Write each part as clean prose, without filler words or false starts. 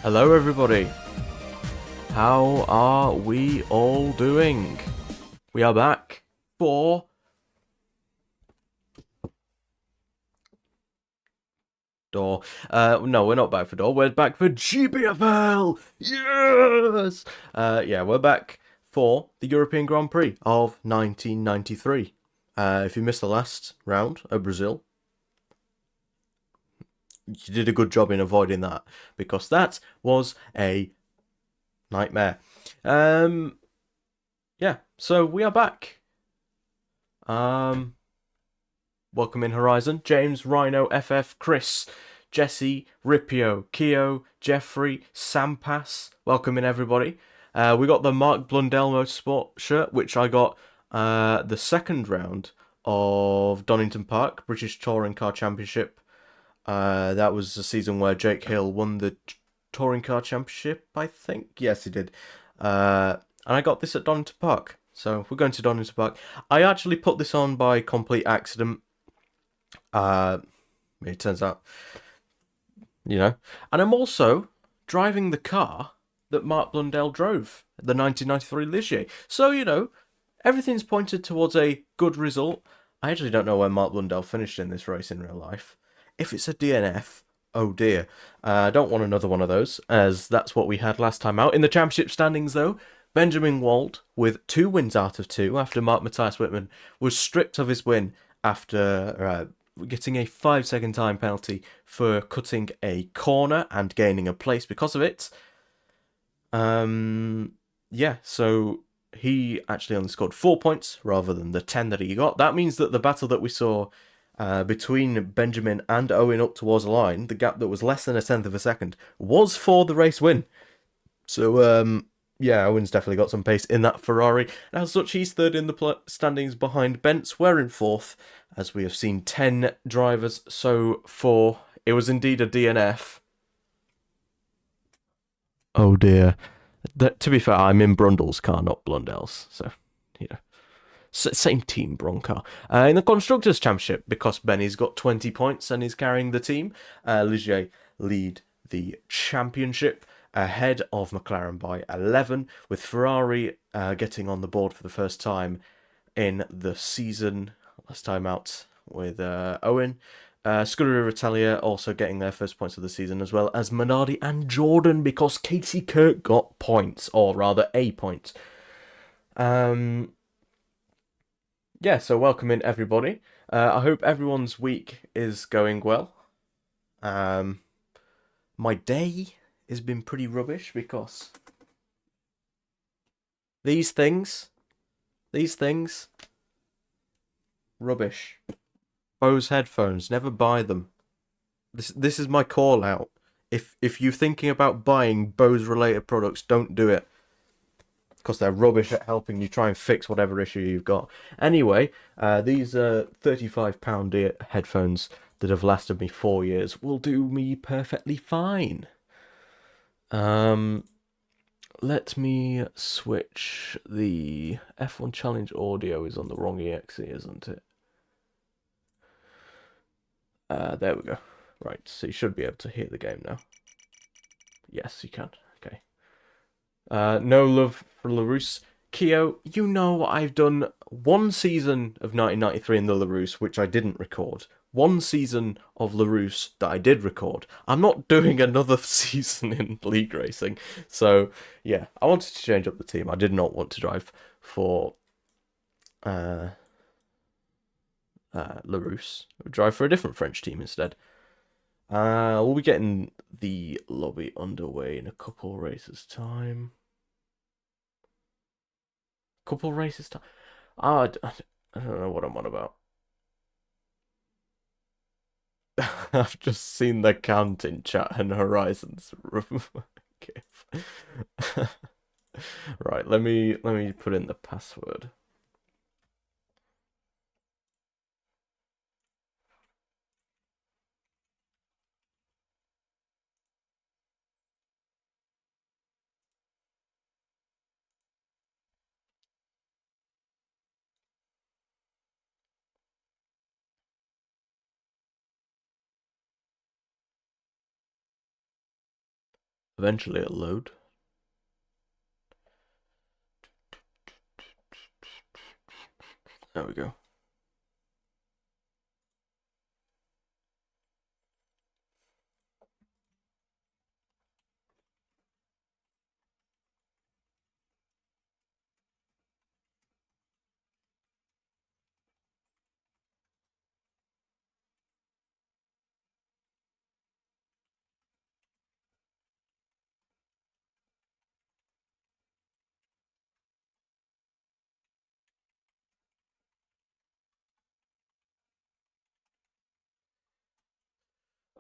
Hello, everybody. How are we all doing? We are back for Door. No, we're not back for Door. We're back for GPFL. Yes. Yeah, we're back for the European Grand Prix of 1993. If you missed the last round of Brazil, you did a good job in avoiding that because that was a nightmare. Yeah. So we are back. Welcome in Horizon, James, Rhino, FF, Chris, Jesse, Ripio, Keo, Jeffrey, Sampas. Welcome in everybody. We got the Mark Blundell Motorsport shirt, which I got the second round of Donington Park British Touring Car Championship. That was the season where Jake Hill won the Touring Car Championship, I think. Yes, he did. And I got this at Donington Park. So we're going to Donington Park. I actually put this on by complete accident. It turns out, and I'm also driving the car that Mark Blundell drove, the 1993 Ligier. So, everything's pointed towards a good result. I actually don't know where Mark Blundell finished in this race in real life. If it's a DNF, oh dear. I don't want another one of those, as that's what we had last time out. In the championship standings, though, Benjamin Wald with 2 wins out of 2 after Mark Matthias Whitman was stripped of his win after getting a 5-second time penalty for cutting a corner and gaining a place because of it. Yeah, so he actually only scored 4 points rather than the 10 that he got. That means that the battle that we saw between Benjamin and Owen up towards the line, the gap that was less than a tenth of a second, was for the race win. So, yeah, Owen's definitely got some pace in that Ferrari. And as such, he's third in the standings behind Bentz. We're in fourth, as we have seen 10 drivers so far. It was indeed a DNF. Oh dear. To be fair, I'm in Brundle's car, not Blundell's. So, yeah. Same team, Broncar. In the Constructors' Championship, because Benny's got 20 points and is carrying the team, Ligier lead the championship ahead of McLaren by 11, with Ferrari getting on the board for the first time in the season. Last time out with Owen. Scuderia Italia also getting their first points of the season, as well as Minardi and Jordan, because Casey Kirk got points, or rather a point. Yeah, so welcome in everybody. I hope everyone's week is going well. My day has been pretty rubbish because these things, rubbish. Bose headphones, never buy them. This is my call out. If you're thinking about buying Bose related products, don't do it, because they're rubbish at helping you try and fix whatever issue you've got. Anyway, these £35 headphones that have lasted me 4 years will do me perfectly fine. Let me switch. The F1 Challenge audio is on the wrong EXE, isn't it? There we go. Right, so you should be able to hear the game now. Yes, you can. Okay. No love for LaRousse. Keo, I've done 1 season of 1993 in the LaRousse, which I didn't record. 1 season of LaRousse that I did record. I'm not doing another season in league racing. So, yeah, I wanted to change up the team. I did not want to drive for LaRousse. I would drive for a different French team instead. We'll be getting the lobby underway in a couple races' time. Couple races time. I don't know what I'm on about. I've just seen the count in chat and Horizons. Right, let me put in the password. Eventually it'll load. There we go.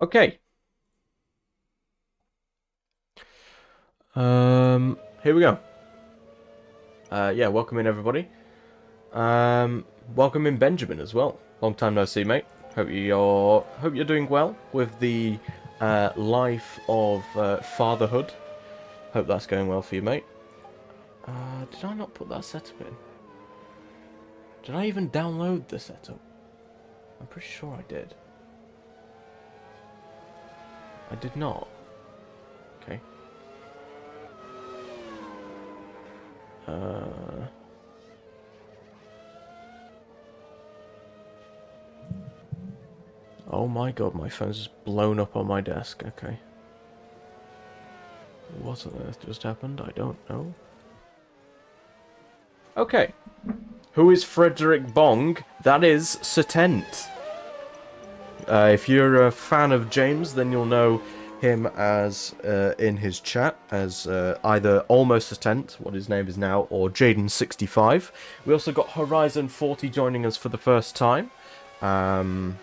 Okay. Here we go. Yeah, welcome in everybody. Welcome in Benjamin as well. Long time no see, mate. Hope you're doing well with the life of fatherhood. Hope that's going well for you, mate. Did I not put that setup in? Did I even download the setup? I'm pretty sure I did. I did not. Okay. Oh my god, my phone's just blown up on my desk. Okay. What on earth just happened? I don't know. Okay. Who is Frederick Bong? That is Satent. If you're a fan of James, then you'll know him as, in his chat, as either Almost Satent, what his name is now, or Jaden65. We also got Horizon40 joining us for the first time. I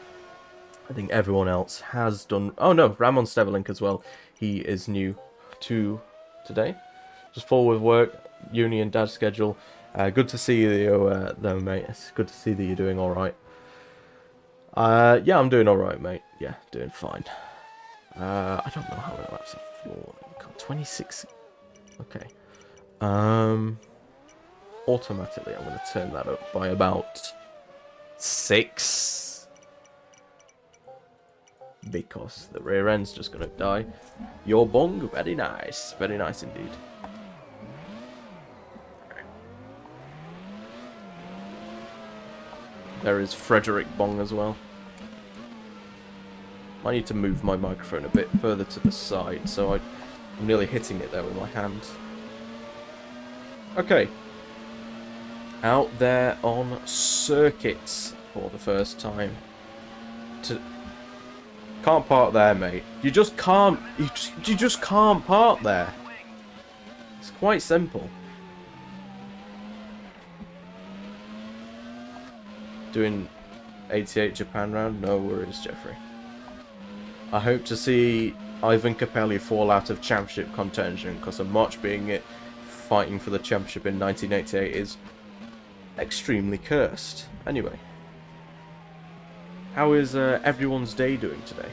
think everyone else has done... Oh no, Ramon Stevelink as well. He is new to today. Just full with work, uni and dad's schedule. Good to see you though, mate. It's good to see that you're doing alright. Yeah, I'm doing alright, mate. Yeah, doing fine. I don't know how many laps I've for. 26. Okay. Automatically, I'm going to turn that up by about 6. Because the rear end's just going to die. Your bong, very nice. Very nice indeed. Okay. There is Frederick Bong as well. I need to move my microphone a bit further to the side, so I'm nearly hitting it there with my hand. Okay. Out there on circuits for the first time. Can't park there, mate. You just can't. You just can't park there. It's quite simple. Doing 88 Japan round? No worries, Jeffrey. I hope to see Ivan Capelli fall out of championship contention, because a March being it fighting for the championship in 1988 is extremely cursed. Anyway. How is everyone's day doing today?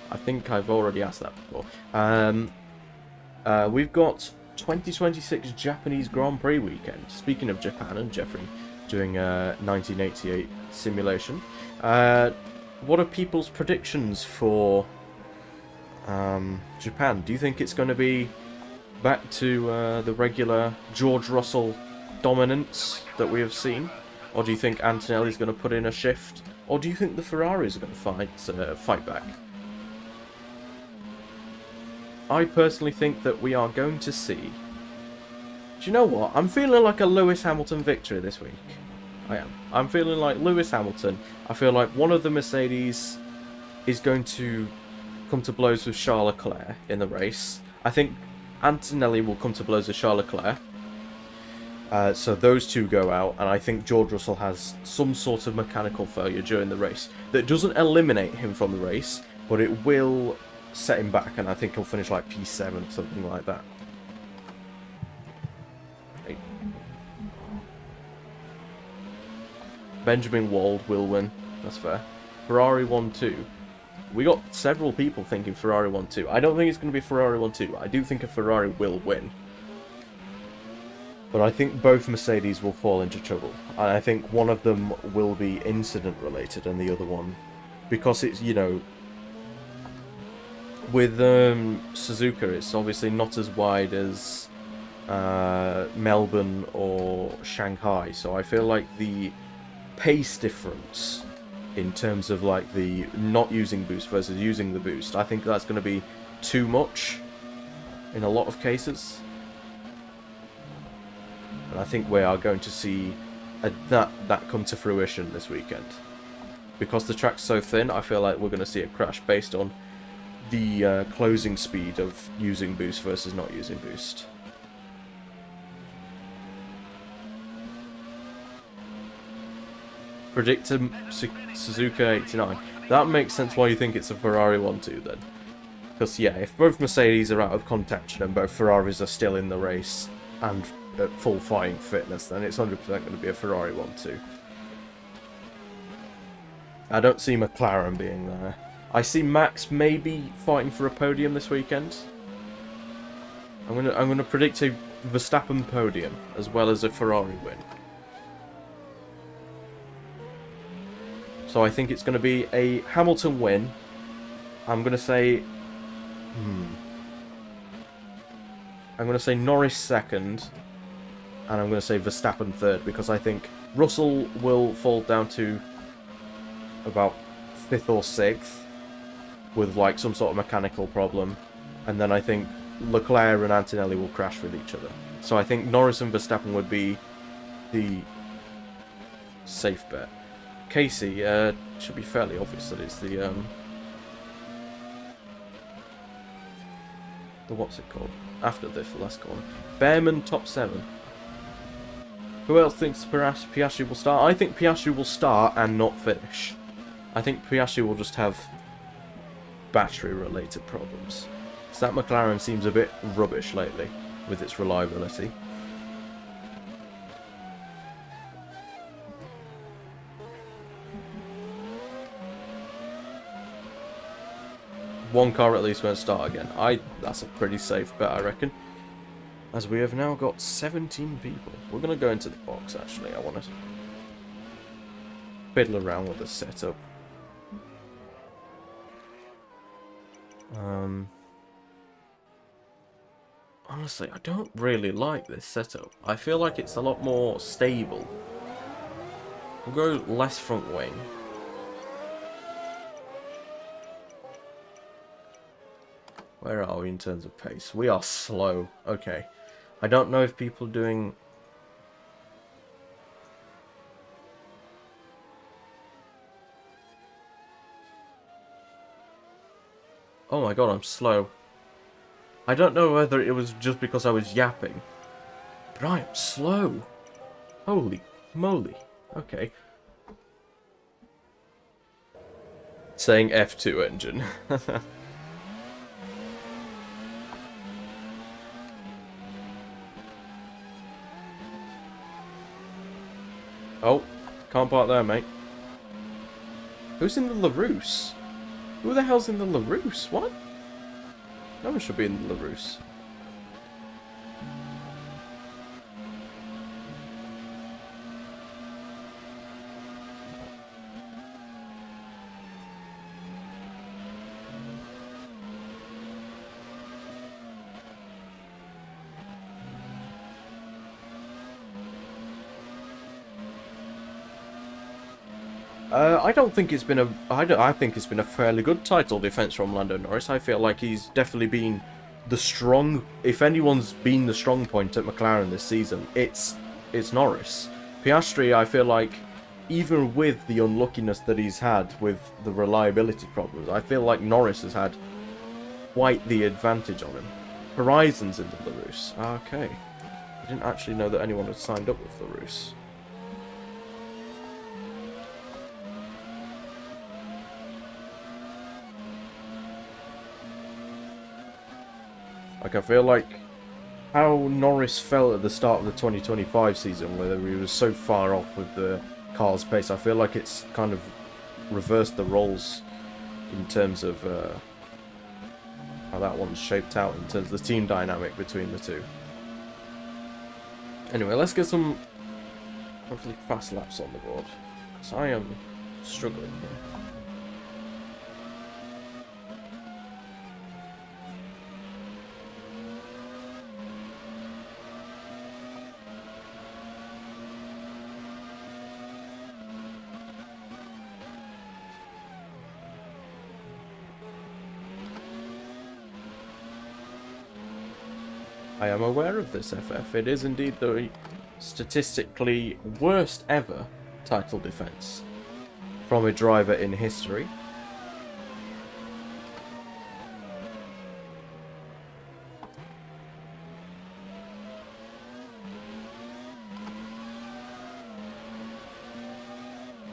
I think I've already asked that before. We've got 2026 Japanese Grand Prix weekend. Speaking of Japan and Jeffrey doing a 1988 simulation. What are people's predictions for Japan? Do you think it's going to be back to the regular George Russell dominance that we have seen? Or do you think Antonelli's going to put in a shift? Or do you think the Ferraris are going to fight back? I personally think that we are going to see... Do you know what? I'm feeling like a Lewis Hamilton victory this week. I am. I'm feeling like Lewis Hamilton. I feel like one of the Mercedes is going to come to blows with Charles Leclerc in the race. I think Antonelli will come to blows with Charles Leclerc. So those two go out, and I think George Russell has some sort of mechanical failure during the race that doesn't eliminate him from the race, but it will set him back, and I think he'll finish like P7 or something like that. Right. Benjamin Wald will win, that's fair. Ferrari 1-2. We got several people thinking Ferrari 1-2. I don't think it's going to be Ferrari 1-2. I do think a Ferrari will win. But I think both Mercedes will fall into trouble. And I think one of them will be incident related and the other one... Because it's, you know... With Suzuka, it's obviously not as wide as Melbourne or Shanghai, so I feel like the pace difference in terms of like the not using boost versus using the boost, I think that's going to be too much in a lot of cases. And I think we are going to see that come to fruition this weekend. Because the track's so thin, I feel like we're going to see a crash based on the closing speed of using boost versus not using boost. Predicted Suzuka 89. That makes sense why you think it's a Ferrari 1-2 then. Because yeah, if both Mercedes are out of contention and both Ferraris are still in the race and at full flying fitness, then it's 100% going to be a Ferrari 1-2. I don't see McLaren being there. I see Max maybe fighting for a podium this weekend. I'm gonna predict a Verstappen podium as well as a Ferrari win. So I think it's going to be a Hamilton win. I'm going to say... I'm going to say Norris second. And I'm going to say Verstappen third. Because I think Russell will fall down to about 5th or 6th. With like some sort of mechanical problem. And then I think Leclerc and Antonelli will crash with each other. So I think Norris and Verstappen would be the safe bet. Casey, should be fairly obvious that it's the what's it called? After the last corner. Behrman top 7. Who else thinks Piastri will start? I think Piastri will start and not finish. I think Piastri will just have battery-related problems. So that McLaren seems a bit rubbish lately with its reliability. One car at least won't start again. That's a pretty safe bet, I reckon. As we have now got 17 people. We're going to go into the box, actually. I want to fiddle around with the setup. Honestly, I don't really like this setup. I feel like it's a lot more stable. We'll go less front wing. Where are we in terms of pace? We are slow. Okay. I don't know if people are doing... Oh my god, I'm slow. I don't know whether it was just because I was yapping. But I am slow. Holy moly. Okay. Saying F2 engine. Oh, can't park there, mate. Who's in the LaRousse? Who the hell's in the LaRousse? What? No one should be in the LaRousse. I don't think it's been a... I think it's been a fairly good title defense from Lando Norris. I feel like he's definitely been the strong... If anyone's been the strong point at McLaren this season, it's Norris. Piastri, I feel like, even with the unluckiness that he's had with the reliability problems, I feel like Norris has had quite the advantage on him. Horizon's in the LaRousse. Okay. I didn't actually know that anyone had signed up with LaRousse. Like, I feel like how Norris felt at the start of the 2025 season, where he was so far off with the car's pace, I feel like it's kind of reversed the roles in terms of how that one's shaped out in terms of the team dynamic between the two. Anyway, let's get some hopefully fast laps on the board, because I am struggling here. I am aware of this, FF. It is indeed the statistically worst ever title defense from a driver in history.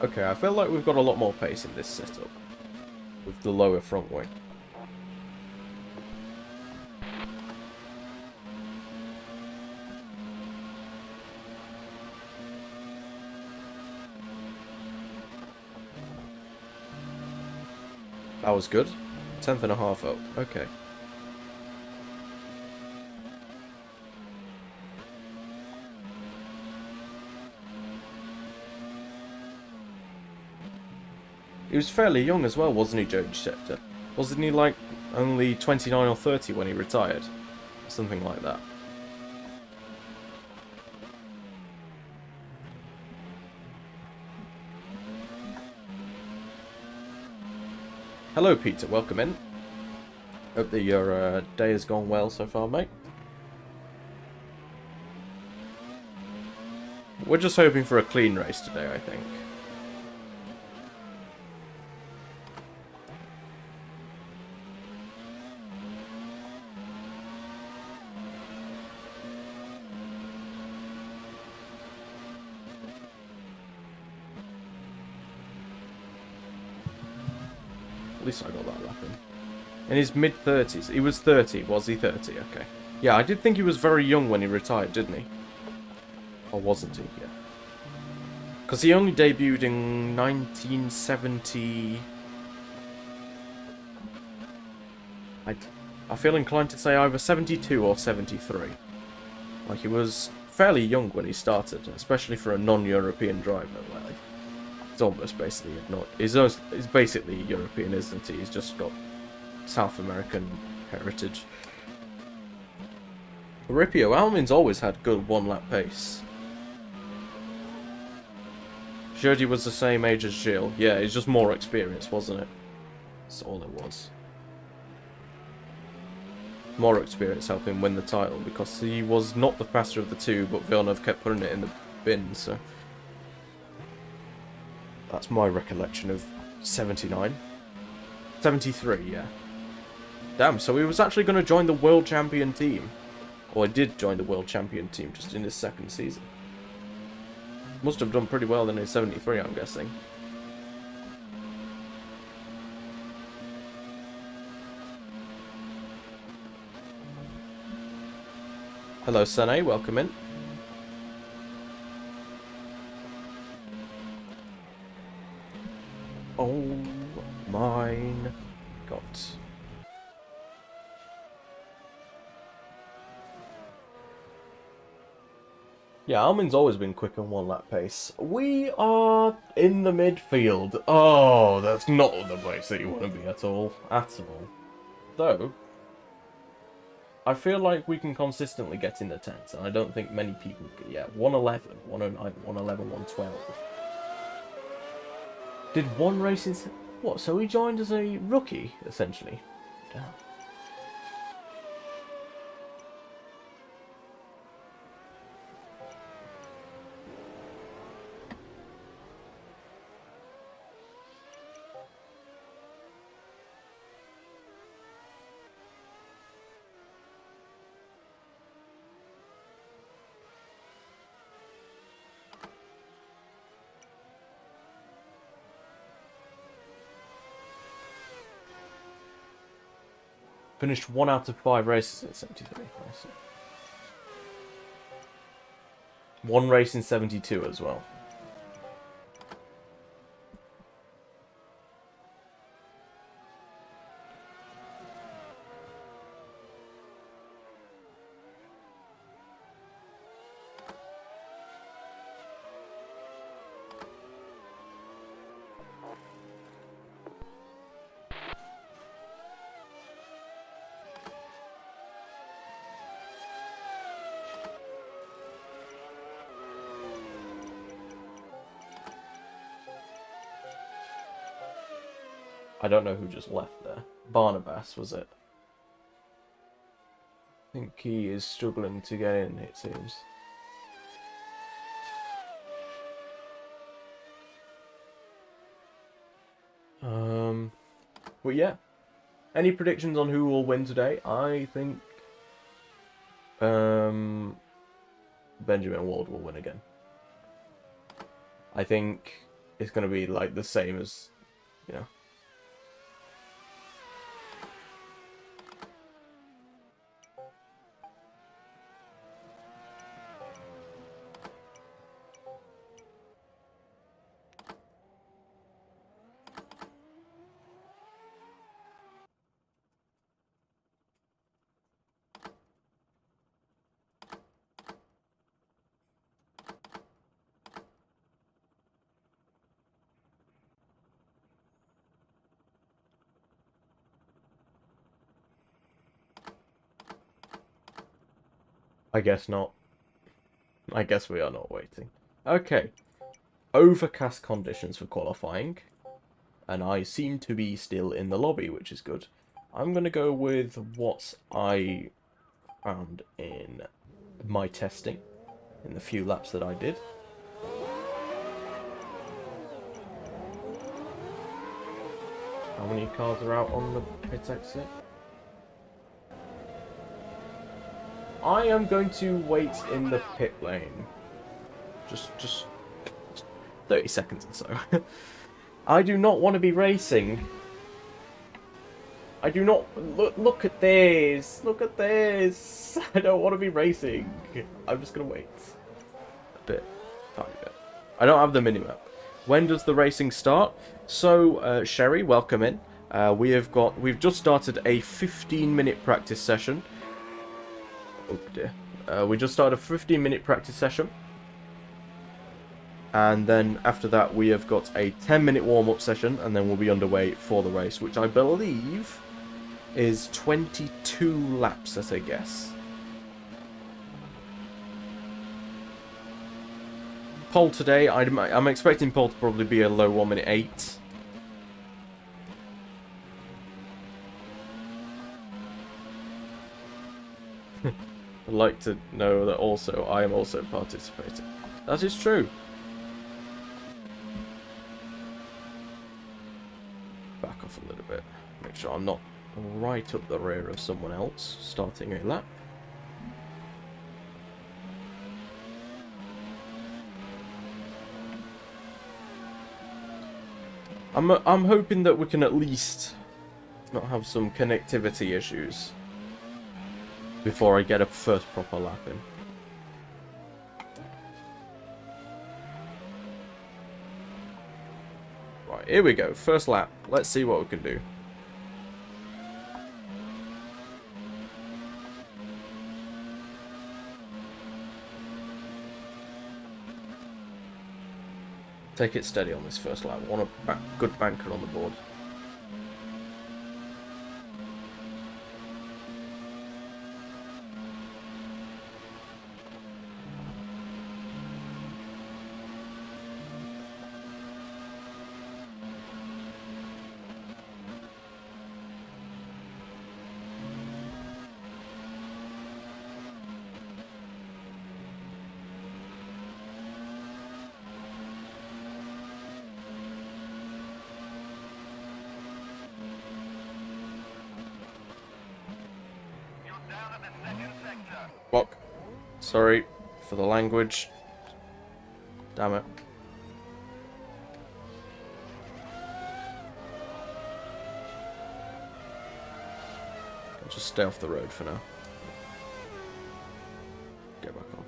Okay, I feel like we've got a lot more pace in this setup with the lower front wing. That was good. 10th and a half up. Okay. He was fairly young as well, wasn't he, George Scepter? Wasn't he like only 29 or 30 when he retired? Something like that. Hello, Peter. Welcome in. Hope that your day has gone well so far, mate. We're just hoping for a clean race today, I think. At least I got that lap in. In his mid-30s. He was 30. Was he 30? Okay. Yeah, I did think he was very young when he retired, didn't he? Or wasn't he? Yeah. Because he only debuted in 1970... I feel inclined to say either 72 or 73. Like, he was fairly young when he started, especially for a non-European driver. Like, it's almost basically not. He's basically European, isn't he? He's just got South American heritage. Ripio, Almin's always had good one-lap pace. Jody was the same age as Gilles. Yeah, he's just more experienced, wasn't it? That's all it was. More experience helped him win the title because he was not the faster of the two, but Villeneuve kept putting it in the bin, so... That's my recollection of 79. 73, yeah. Damn, so he was actually going to join the world champion team. Or he did join the world champion team just in his second season. Must have done pretty well then in 73, I'm guessing. Hello, Sene, welcome in. Oh, mine. God. Yeah, Almin's always been quick on one-lap pace. We are in the midfield. Oh, that's not the place that you want to be at all. At all. Though, I feel like we can consistently get in the 10s, and I don't think many people can. Yeah, 111, 109, 111, 112. Did one race in... What, so he joined as a rookie, essentially? Damn. Finished 1 out of 5 races in 73. One race in 72 as well. I don't know who just left there. Barnabas, was it? think he is struggling to get in, it seems. But yeah. Any predictions on who will win today? I think Benjamin Ward will win again. I think it's going to be like the same as, you know. I guess not. I guess we are not waiting. Okay. Overcast conditions for qualifying. And I seem to be still in the lobby, which is good. I'm going to go with what I found in my testing, in the few laps that I did. How many cars are out on the pit exit? I am going to wait in the pit lane. Just 30 seconds or so. I do not want to be racing. I do not... Look at this. Look at this. I don't want to be racing. I'm just going to wait. A bit. Tiny bit. I don't have the minimap. When does the racing start? So, Sherry, welcome in. We've just started a 15-minute practice session. Oh dear. We just started a 15-minute practice session. And then after that, we have got a 10-minute warm-up session, and then we'll be underway for the race, which I believe is 22 laps, as I guess. Pole today, I'm expecting pole to probably be a low 1 minute 8. I'd like to know that also I am also participating. That is true. Back off a little bit. Make sure I'm not right up the rear of someone else starting a lap. I'm hoping that we can at least not have some connectivity issues before I get a first proper lap in. Right, here we go. First lap. Let's see what we can do. Take it steady on this first lap. Want a good banker on the board. Fuck. Sorry for the language. Damn it. I'll just stay off the road for now. Get back on.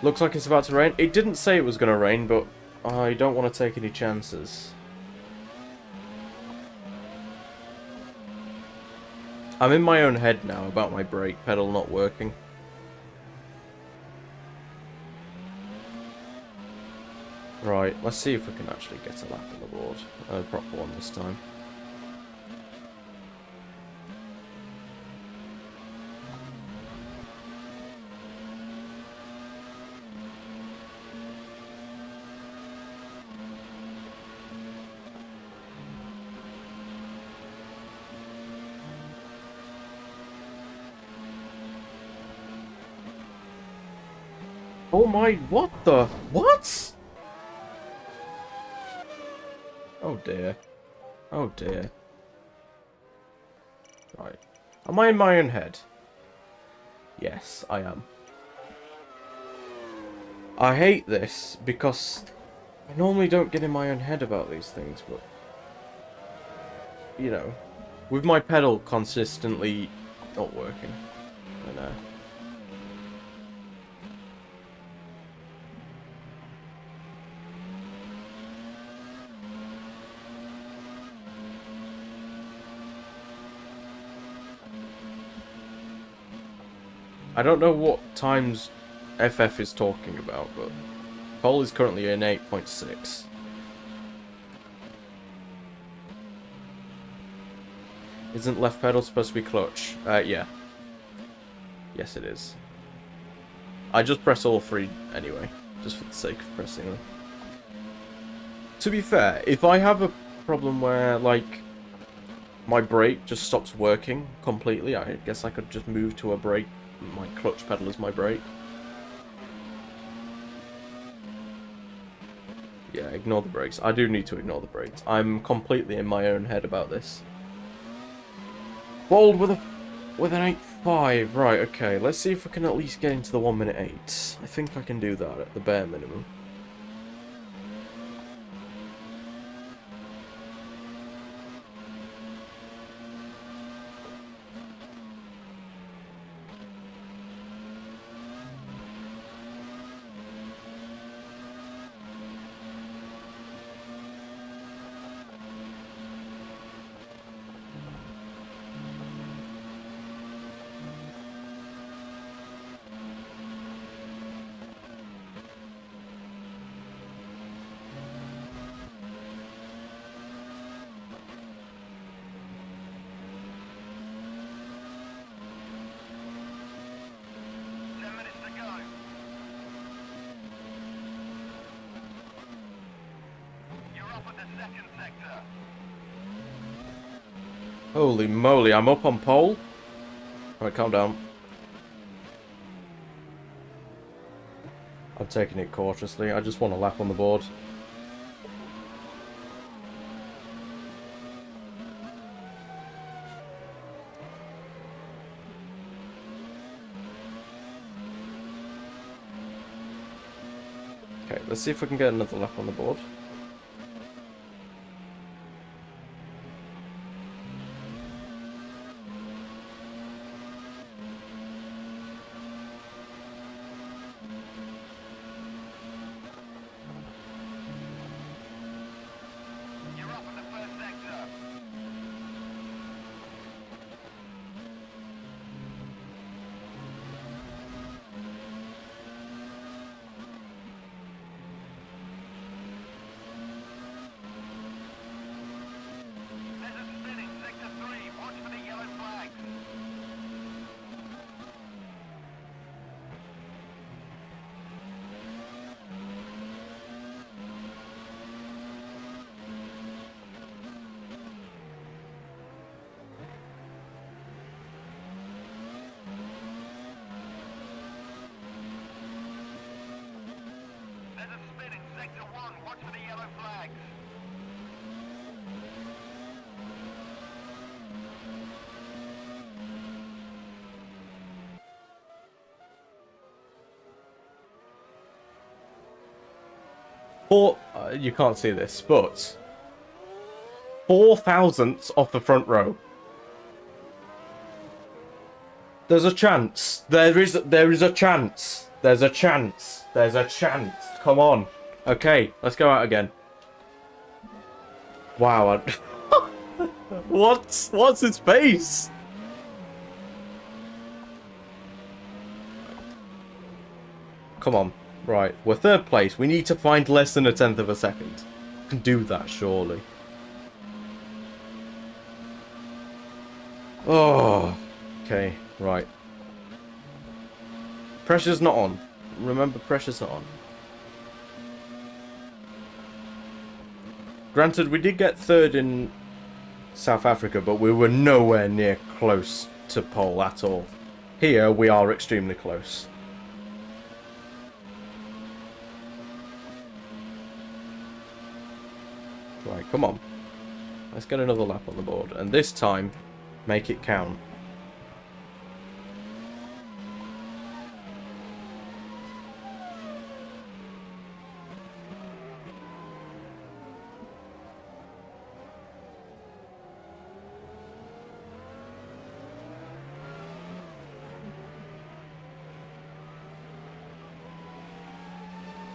Looks like it's about to rain. It didn't say it was going to rain, but I don't want to take any chances. I'm in my own head now about my brake pedal not working. Right, let's see if we can actually get a lap on the board. A proper one this time. Oh my, what the? What? Oh dear. Oh dear. Right. Am I in my own head? Yes, I am. I hate this because I normally don't get in my own head about these things, but you know, with my pedal consistently not working, and I don't know what times FF is talking about, but pole is currently in 8.6. Isn't left pedal supposed to be clutch? Yeah. Yes, it is. I just press all three anyway, just for the sake of pressing them. To be fair, if I have a problem where, like, my brake just stops working completely, I guess I could just move to a brake, my clutch pedal is my brake. Yeah, ignore the brakes. I do need to ignore the brakes. I'm completely in my own head about this. Bold with an 8.5. Right, okay. Let's see if we can at least get into the 1:8. I think I can do that at the bare minimum. Holy moly, I'm up on pole? Alright, calm down. I'm taking it cautiously. I just want a lap on the board. Okay, let's see if we can get another lap on the board. You can't see this, but 4 thousandths off the front row. There's a chance. There is a chance. There's a chance. There's a chance. Come on. Okay, let's go out again. Wow. What's his face? Come on. Right, we're third place. We need to find less than 1/10 of a second. We can do that, surely. Oh. Okay, right. Pressure's not on. Remember, pressure's not on. Granted, we did get third in South Africa, but we were nowhere near close to pole at all. Here, we are extremely close. Right, come on. Let's get another lap on the board. And this time, make it count.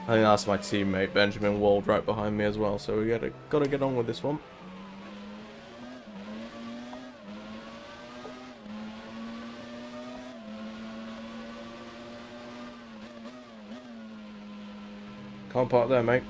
I think that's my teammate Benjamin Wald right behind me as well, so we gotta get on with this one. Can't park there, mate.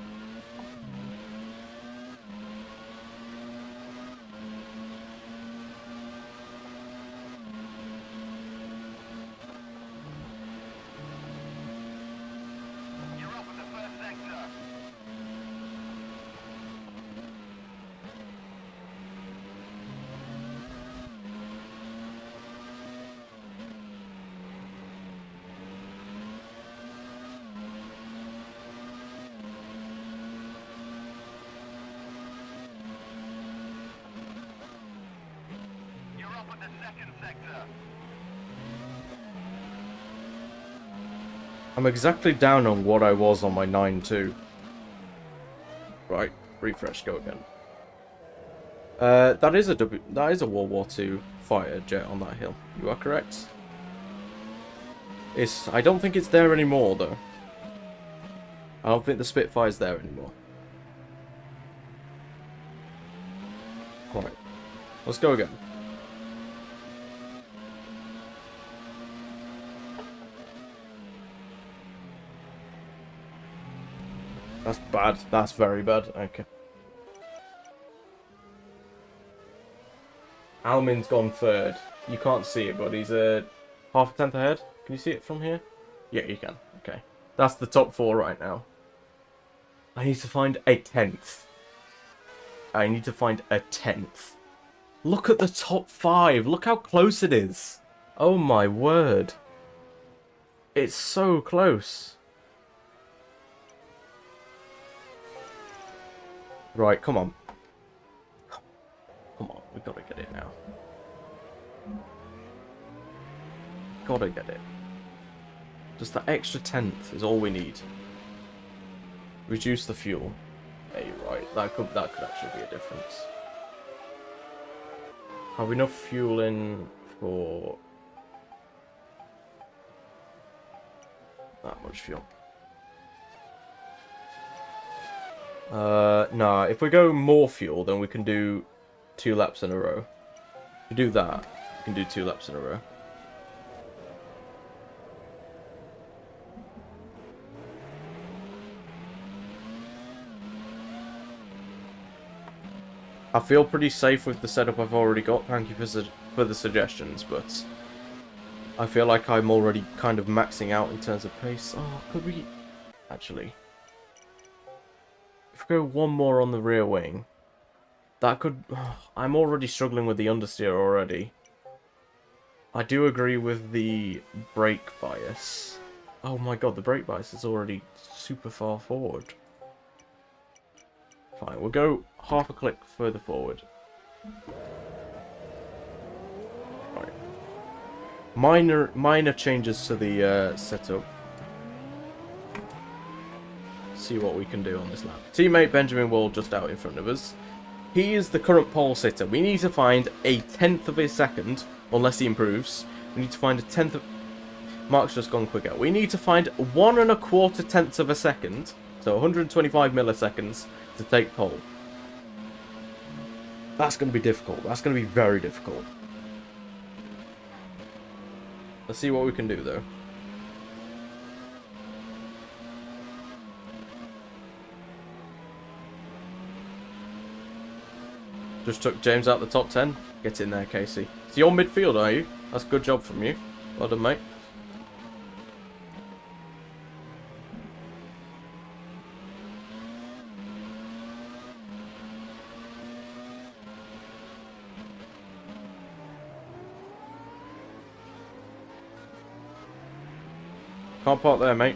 I'm exactly down on what I was on my 9-2. Right, refresh, go again. That is a World War II fighter jet on that hill. You are correct. I don't think it's there anymore though. I don't think the Spitfire's there anymore. Right, let's go again. That's bad. That's very bad. Okay. Almin's gone third. You can't see it, but he's half a tenth ahead. Can you see it from here? Yeah, you can. Okay. That's the top 4 right now. I need to find a 10th. I need to find a 10th. Look at the top 5. Look how close it is. Oh my word. It's so close. Right, come on. Come on, we gotta get it now. Gotta get it. Just that extra 10th is all we need. Reduce the fuel. Hey, right, that could actually be a difference. Have enough fuel in for that much fuel? No, if we go more fuel, then we can do 2 laps in a row. If we do that, we can do 2 laps in a row. I feel pretty safe with the setup I've already got. Thank you for the suggestions, but I feel like I'm already kind of maxing out in terms of pace. Oh, could we... Actually... If we go one more on the rear wing, that could... I'm already struggling with the understeer already. I do agree with the brake bias. Oh my god, the brake bias is already super far forward. Fine, we'll go half a click further forward. Right. Minor changes to the setup. See what we can do on this lap. Teammate Benjamin Wall just out in front of us. He is the current pole sitter. We need to find a 10th of a second, unless he improves. We need to find a 10th of... Mark's just gone quicker. We need to find 1 1/4 tenths of a second, so 125 milliseconds, to take pole. That's going to be difficult. That's going to be very difficult. Let's see what we can do, though. Just took James out the top 10. Get in there, Casey. So you're midfield, are you? That's a good job from you. Well done, mate. Can't park there, mate.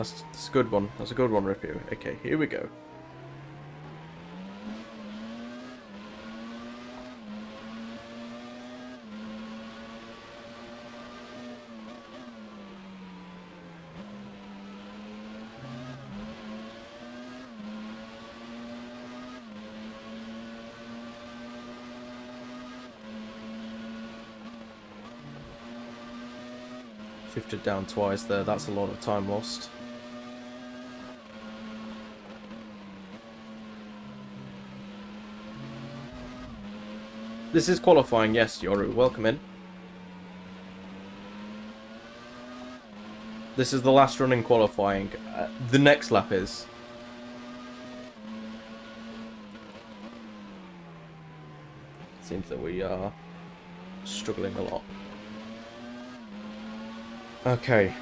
That's a good one. That's a good one, Ripio. Okay, here we go. Shifted down twice there, that's a lot of time lost. This is qualifying, yes, Yoru, welcome in. This is the last run in qualifying. The next lap is. Seems that we are struggling a lot. Okay.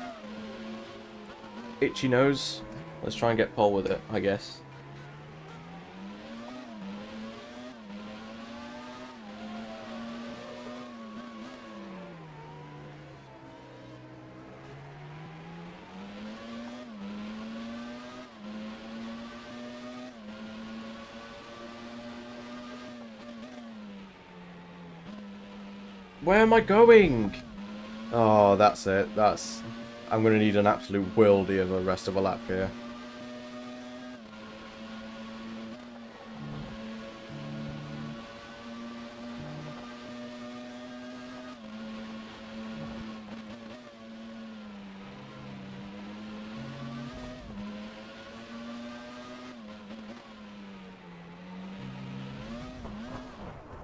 Itchy nose. Let's try and get pole with it, I guess. Where am I going? Oh, that's it. I'm going to need an absolute worldie of a rest of a lap here.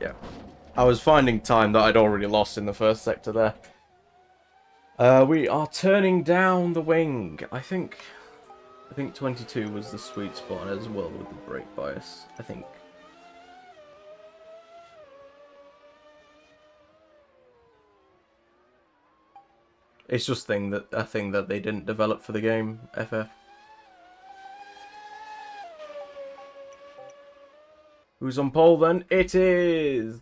Yeah. I was finding time that I'd already lost in the first sector there. We are turning down the wing. I think 22 was the sweet spot as well with the brake bias. I think. It's just a thing that they didn't develop for the game, FF. Who's on pole then? It is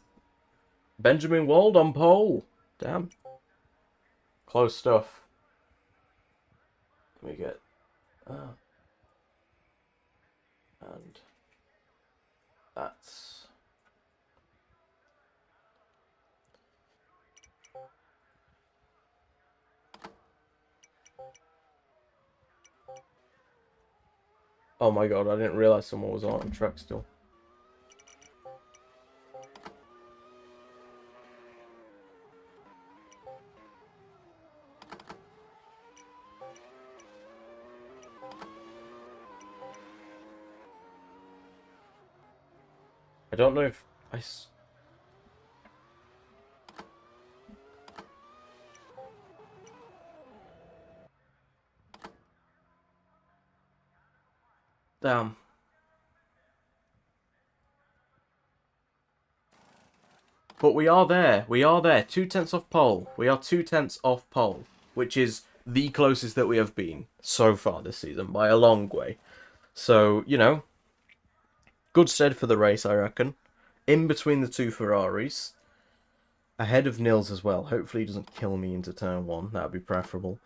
Benjamin Wald on pole. Damn. Close stuff. Let me get... and that's... Oh my god, I didn't realise someone was on track still. I don't know if I... Damn. But we are there. We are there. 2/10 off pole. We are 2/10 off pole, which is the closest that we have been so far this season by a long way. So, you know, good stead for the race, I reckon. In between the two Ferraris. Ahead of Nils as well. Hopefully he doesn't kill me into turn 1. That would be preferable.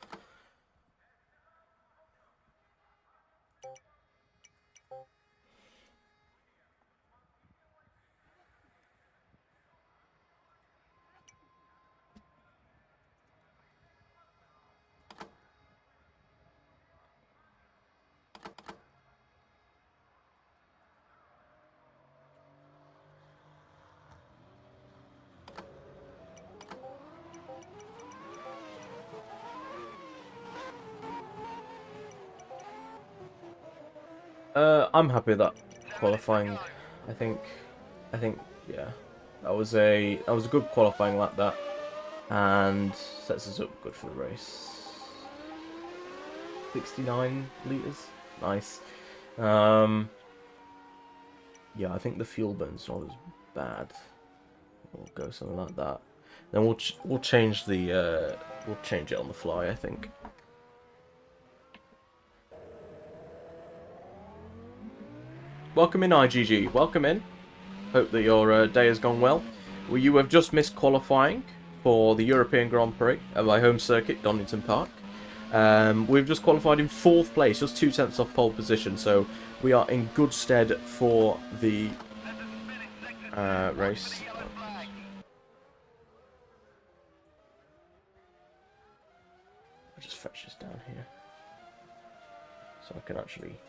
I'm happy with that qualifying. I think, yeah, that was a good qualifying lap that, and sets us up good for the race. 69 liters, nice. Yeah, I think the fuel burn's not as bad. We'll go something like that. Then we'll change the we'll change it on the fly, I think. Welcome in, IGG. Welcome in. Hope that your day has gone well. Well, you have just missed qualifying for the European Grand Prix at my home circuit, Donington Park. We've just qualified in 4th place, just 2 tenths off pole position, so we are in good stead for the race. I'll just fetch this down here so I can actually...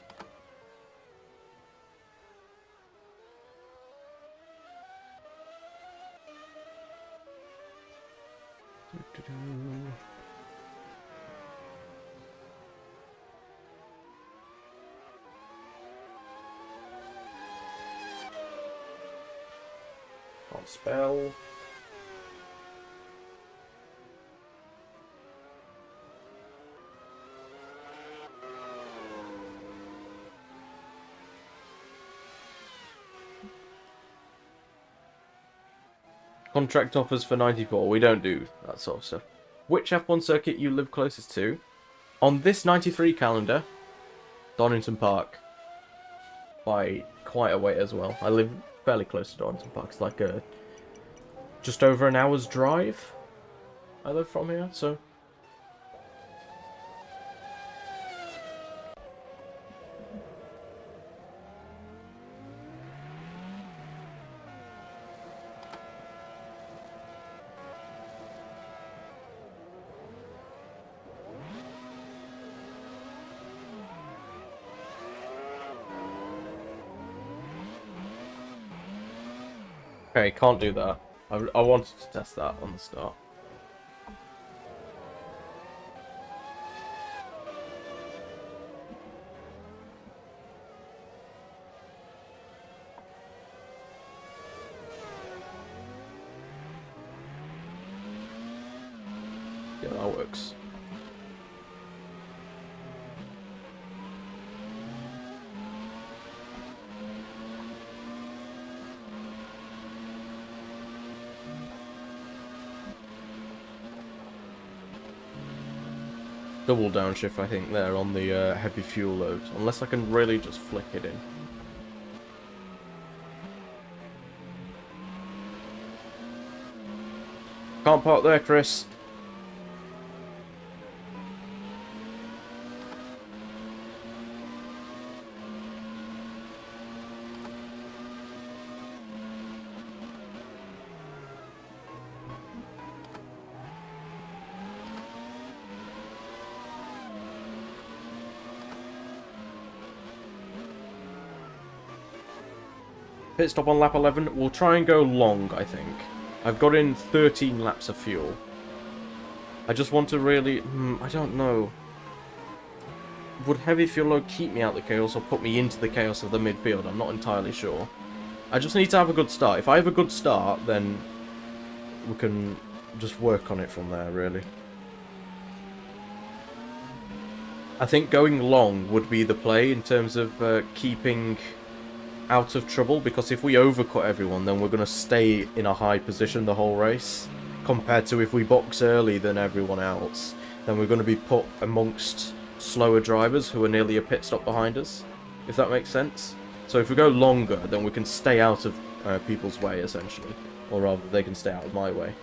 Can't spell. Contract offers for 94. We don't do that sort of stuff. Which F1 circuit you live closest to? On this 93 calendar, Donington Park. By quite a way as well. I live fairly close to Donington Park. It's like just over an hour's drive. I live from here, so... Okay, can't do that. I wanted to test that on the start. Yeah, that works. Double downshift, I think, there on the heavy fuel load. Unless I can really just flick it in. Can't park there, Chris. Pit stop on lap 11. We'll try and go long, I think. I've got in 13 laps of fuel. I just want to really... I don't know. Would heavy fuel load keep me out of the chaos or put me into the chaos of the midfield? I'm not entirely sure. I just need to have a good start. If I have a good start, then we can just work on it from there, really. I think going long would be the play in terms of keeping out of trouble, because if we overcut everyone, then we're going to stay in a high position the whole race, compared to if we box early than everyone else, then we're going to be put amongst slower drivers who are nearly a pit stop behind us, if that makes sense. So if we go longer, then we can stay out of people's way, essentially, or rather they can stay out of my way.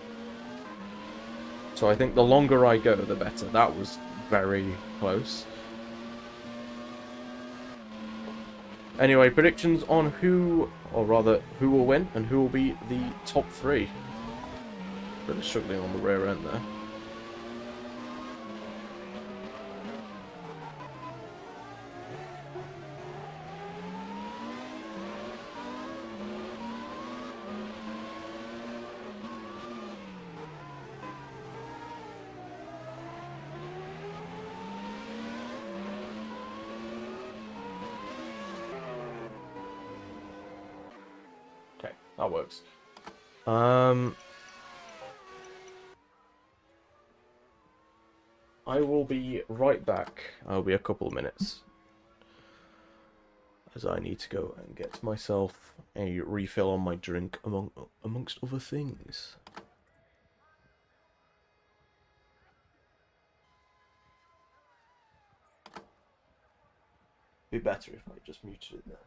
So I think the longer I go, the better. That was very close. Anyway, predictions on who, or rather, who will win and who will be the top 3. Really struggling on the rear end there. That works. I will be right back. I'll be a couple of minutes, as I need to go and get myself a refill on my drink, amongst other things. Be better if I just muted it there.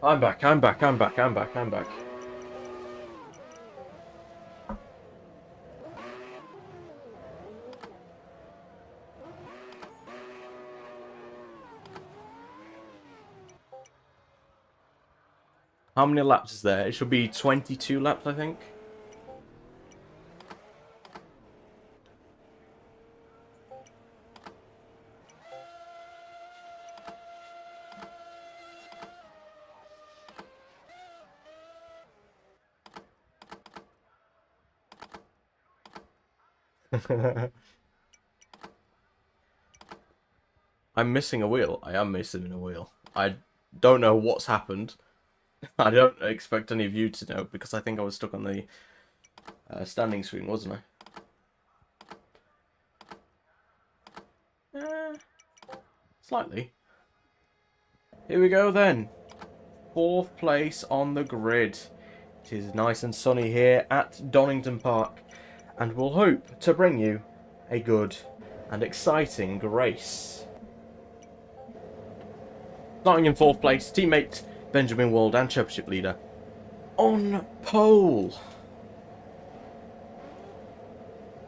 I'm back, I'm back, I'm back, I'm back, I'm back. How many laps is there? It should be 22 laps, I think. I'm missing a wheel. I am missing a wheel. I don't know what's happened. I don't expect any of you to know, because I think I was stuck on the standing screen, wasn't I? Slightly. Here we go then. 4th place on the grid. It is nice and sunny here at Donington Park, and we'll hope to bring you a good and exciting race. Starting in 4th place, teammate Benjamin Wald and Championship leader on pole.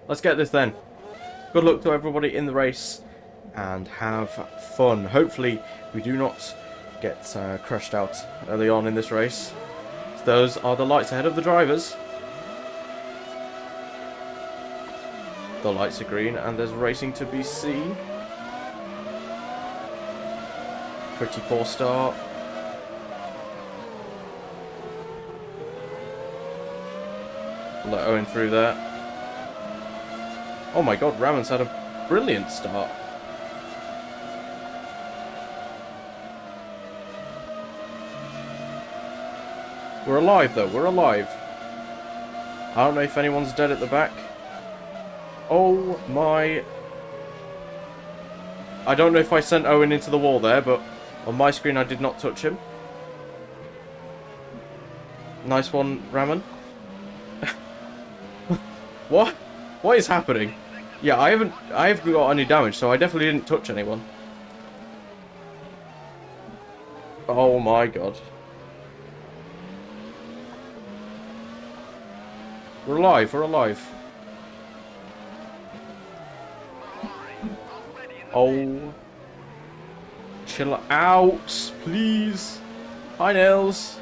Let's get this then. Good luck to everybody in the race and have fun. Hopefully we do not get crashed out early on in this race. So those are the lights ahead of the drivers. The lights are green and there's racing to be seen. Pretty poor start. Let Owen through there. Oh my god, Ramon's had a brilliant start. We're alive though, we're alive. I don't know if anyone's dead at the back. Oh my... I don't know if I sent Owen into the wall there, but on my screen I did not touch him. Nice one, Ramon. What? What is happening? Yeah, I haven't got any damage, so I definitely didn't touch anyone. Oh my god. We're alive, we're alive. Oh. Chill out, please. Hi, Nils.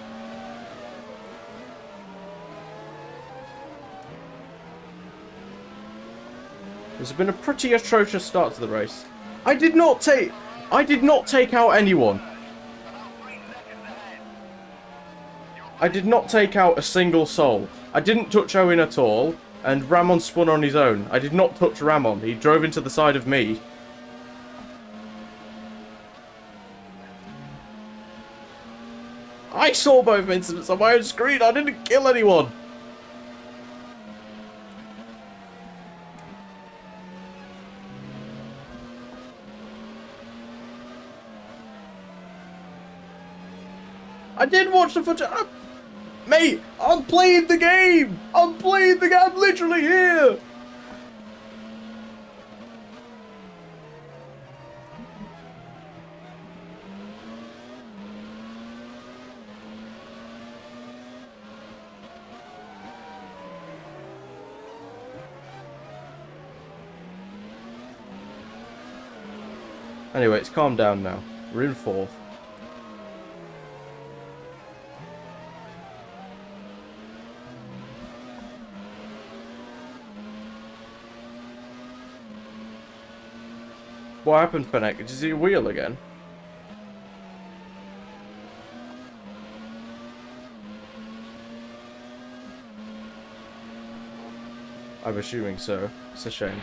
There's been a pretty atrocious start to the race. I did not take out anyone. I did not take out a single soul. I didn't touch Owen at all, and Ramon spun on his own. I did not touch Ramon. He drove into the side of me. I saw both incidents on my own screen. I didn't kill anyone. I did watch the footage. Mate, I'm playing the game. I'm playing the game. I'm literally here. Anyway, it's calmed down now. We're in 4th. What happened, Fennec? Did you see a wheel again? I'm assuming so. It's a shame.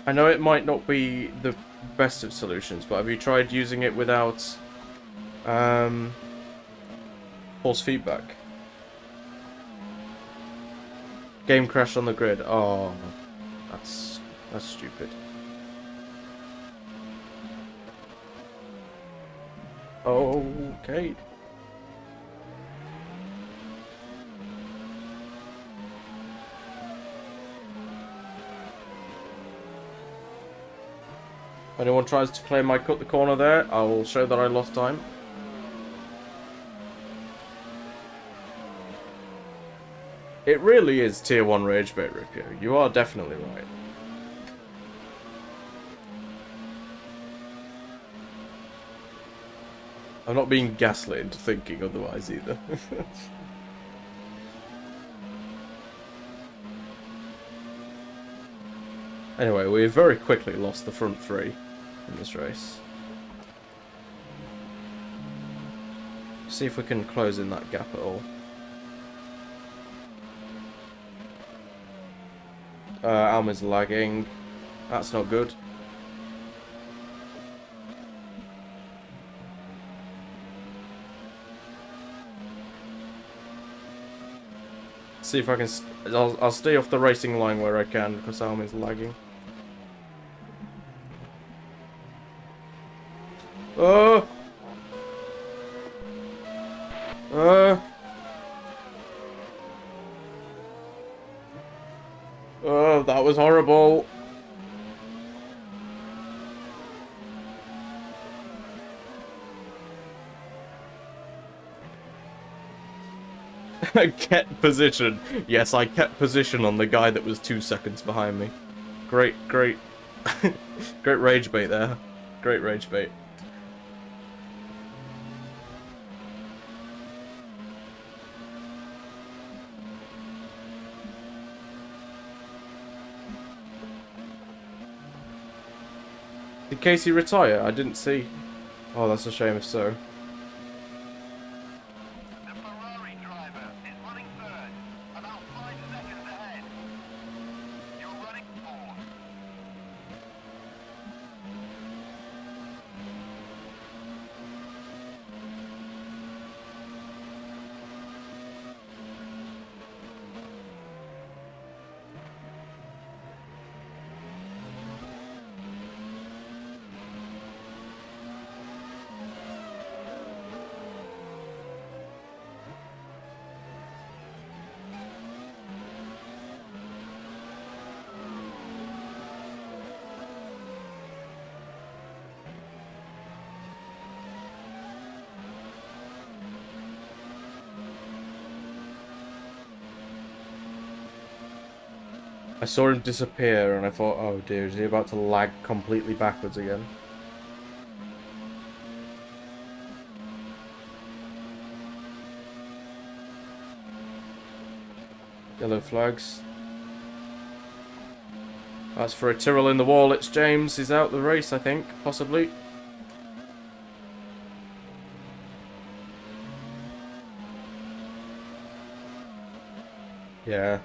I know it might not be the best of solutions, but have you tried using it without force feedback? Game crashed on the grid. Oh, that's stupid. Okay. If anyone tries to claim I cut the corner there, I will show that I lost time. It really is tier 1 rage bait, Ripio. You are definitely right. I'm not being gaslit into thinking otherwise either. Anyway, we very quickly lost the front three in this race. See if we can close in that gap at all. Alma's lagging. That's not good. See if I can... I'll stay off the racing line where I can because Alma's lagging. Oh! Oh, that was horrible. Kept position. Yes, I kept position on the guy that was 2 seconds behind me. Great, great. Great rage bait there. Great rage bait. Did Casey retire? I didn't see. Oh, that's a shame if so. The Ferrari driver is running third, about 5 seconds ahead. You're running fourth. I saw him disappear and I thought, oh dear, is he about to lag completely backwards again? Yellow flags. That's for a Tyrrell in the wall. It's James. He's out the race, I think, possibly. Yeah.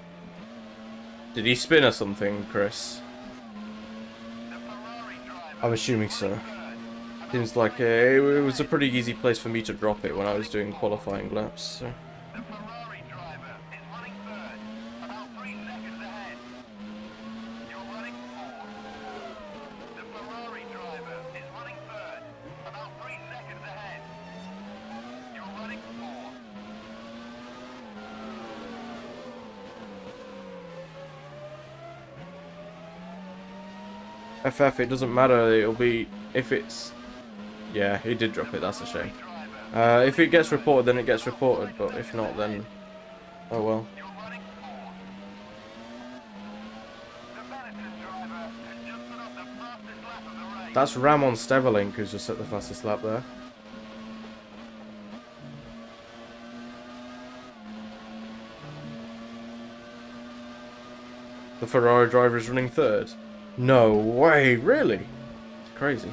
Did he spin or something, Chris? I'm assuming so. Seems like it was a pretty easy place for me to drop it when I was doing qualifying laps. So. The Ferrari driver is running third, about 3 seconds ahead. You're running fourth. The Ferrari driver is running third, about 3 seconds ahead. You're running fourth. FF, it doesn't matter, it'll be, if it's, yeah, he did drop it, that's a shame. If it gets reported, then it gets reported, but if not, then, oh well. That's Ramon Steverlink who's just set the fastest lap there. The Ferrari driver is running third. No way, really? It's crazy.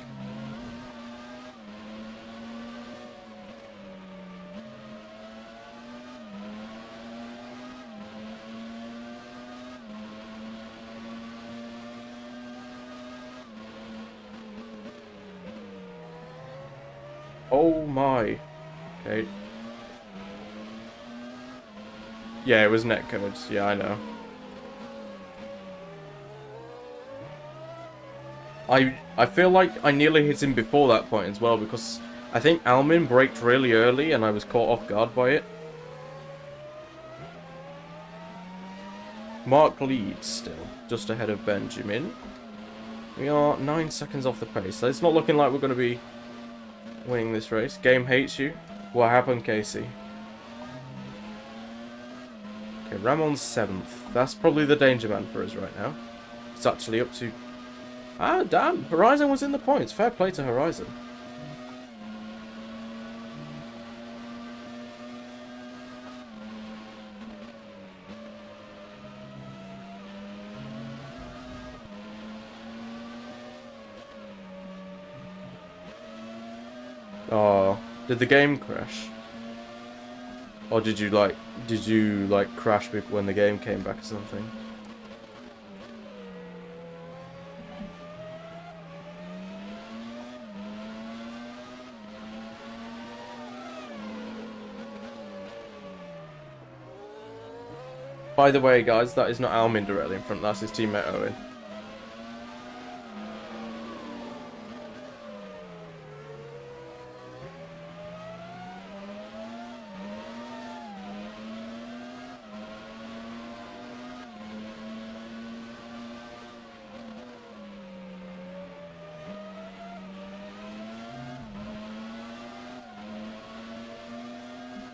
Oh my. Okay. Yeah, it was netcodes. Yeah, I know. I feel like I nearly hit him before that point as well, because I think Almin braked really early and I was caught off guard by it. Mark leads still, just ahead of Benjamin. We are 9 seconds off the pace, so it's not looking like we're going to be winning this race. Game hates you. What happened, Casey? Okay, Ramon's 7th. That's probably the danger man for us right now. It's actually up to... Ah, damn! Horizon was in the points. Fair play to Horizon. Oh, did the game crash? Or did you like crash when the game came back or something? By the way, guys, that is not Alminderelli in front, that's his teammate Owen.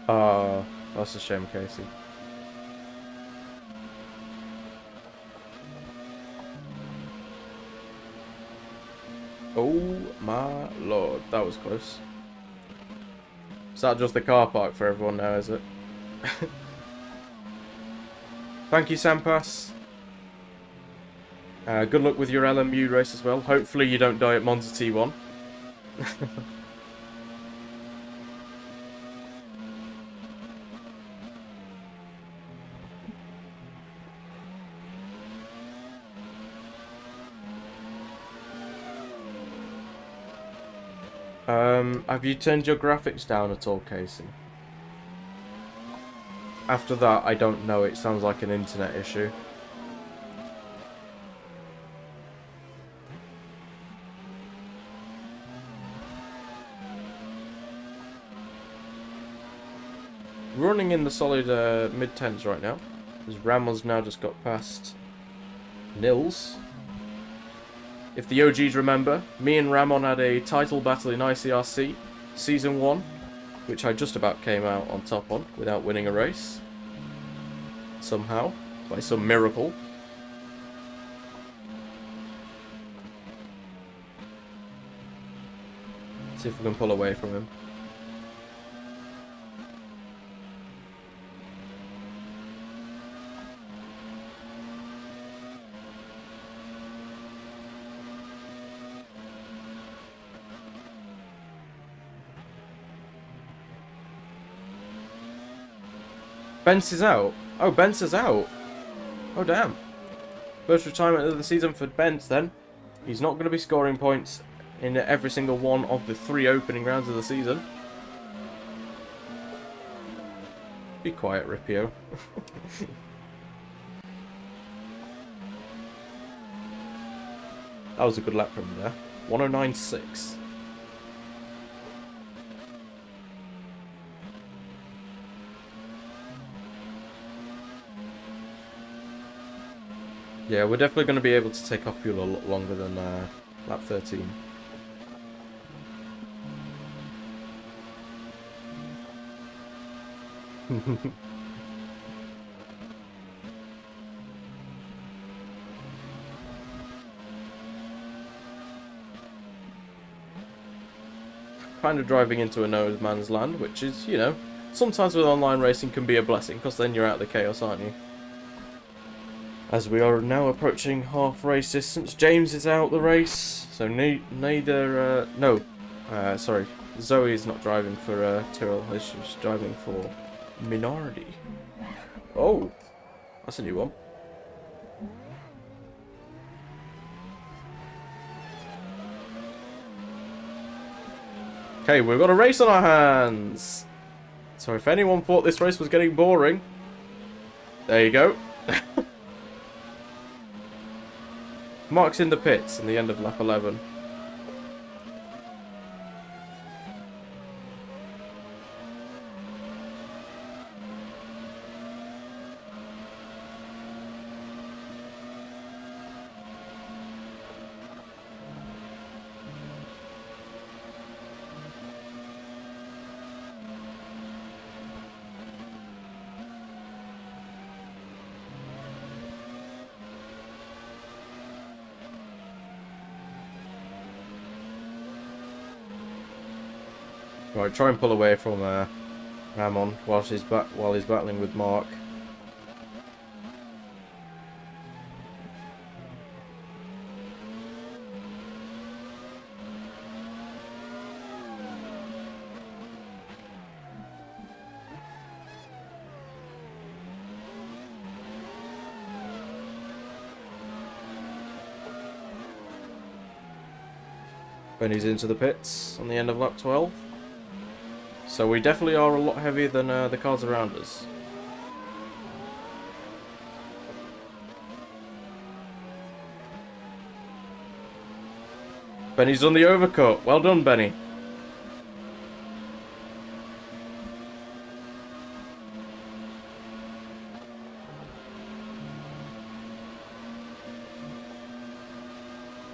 Ah, that's a shame, Casey. Oh my lord, that was close. Is that just the car park for everyone now, is it? Thank you, Sampass. Good luck with your LMU race as well. Hopefully you don't die at Monza T1. Have you turned your graphics down at all, Casey? After that, I don't know. It sounds like an internet issue. Running in the solid mid-10s right now. As Ramon's now just got past Nils. If the OGs remember, me and Ramon had a title battle in ICRC Season 1, which I just about came out on top on without winning a race. Somehow, by some miracle. See if we can pull away from him. Bence is out. Oh, Bence is out. Oh, damn. First retirement of the season for Bence, then. He's not going to be scoring points in every single one of the 3 opening rounds of the season. Be quiet, Ripio. That was a good lap from there. 109.6. Yeah, we're definitely going to be able to take off fuel a lot longer than lap 13. Kind of driving into a no man's land, which is, you know, sometimes with online racing can be a blessing, because then you're out of the chaos, aren't you? As we are now approaching half race distance, James is out the race, so sorry, Zoe is not driving for Tyrrell, she's driving for Minardi. Oh, that's a new one. Okay, we've got a race on our hands. So if anyone thought this race was getting boring, there you go. Mark's in the pits in the end of lap 11. Right, try and pull away from Ramon while he's battling with Mark. Benny's into the pits on the end of lap 12. So we definitely are a lot heavier than the cars around us. Benny's done the overcut. Well done, Benny.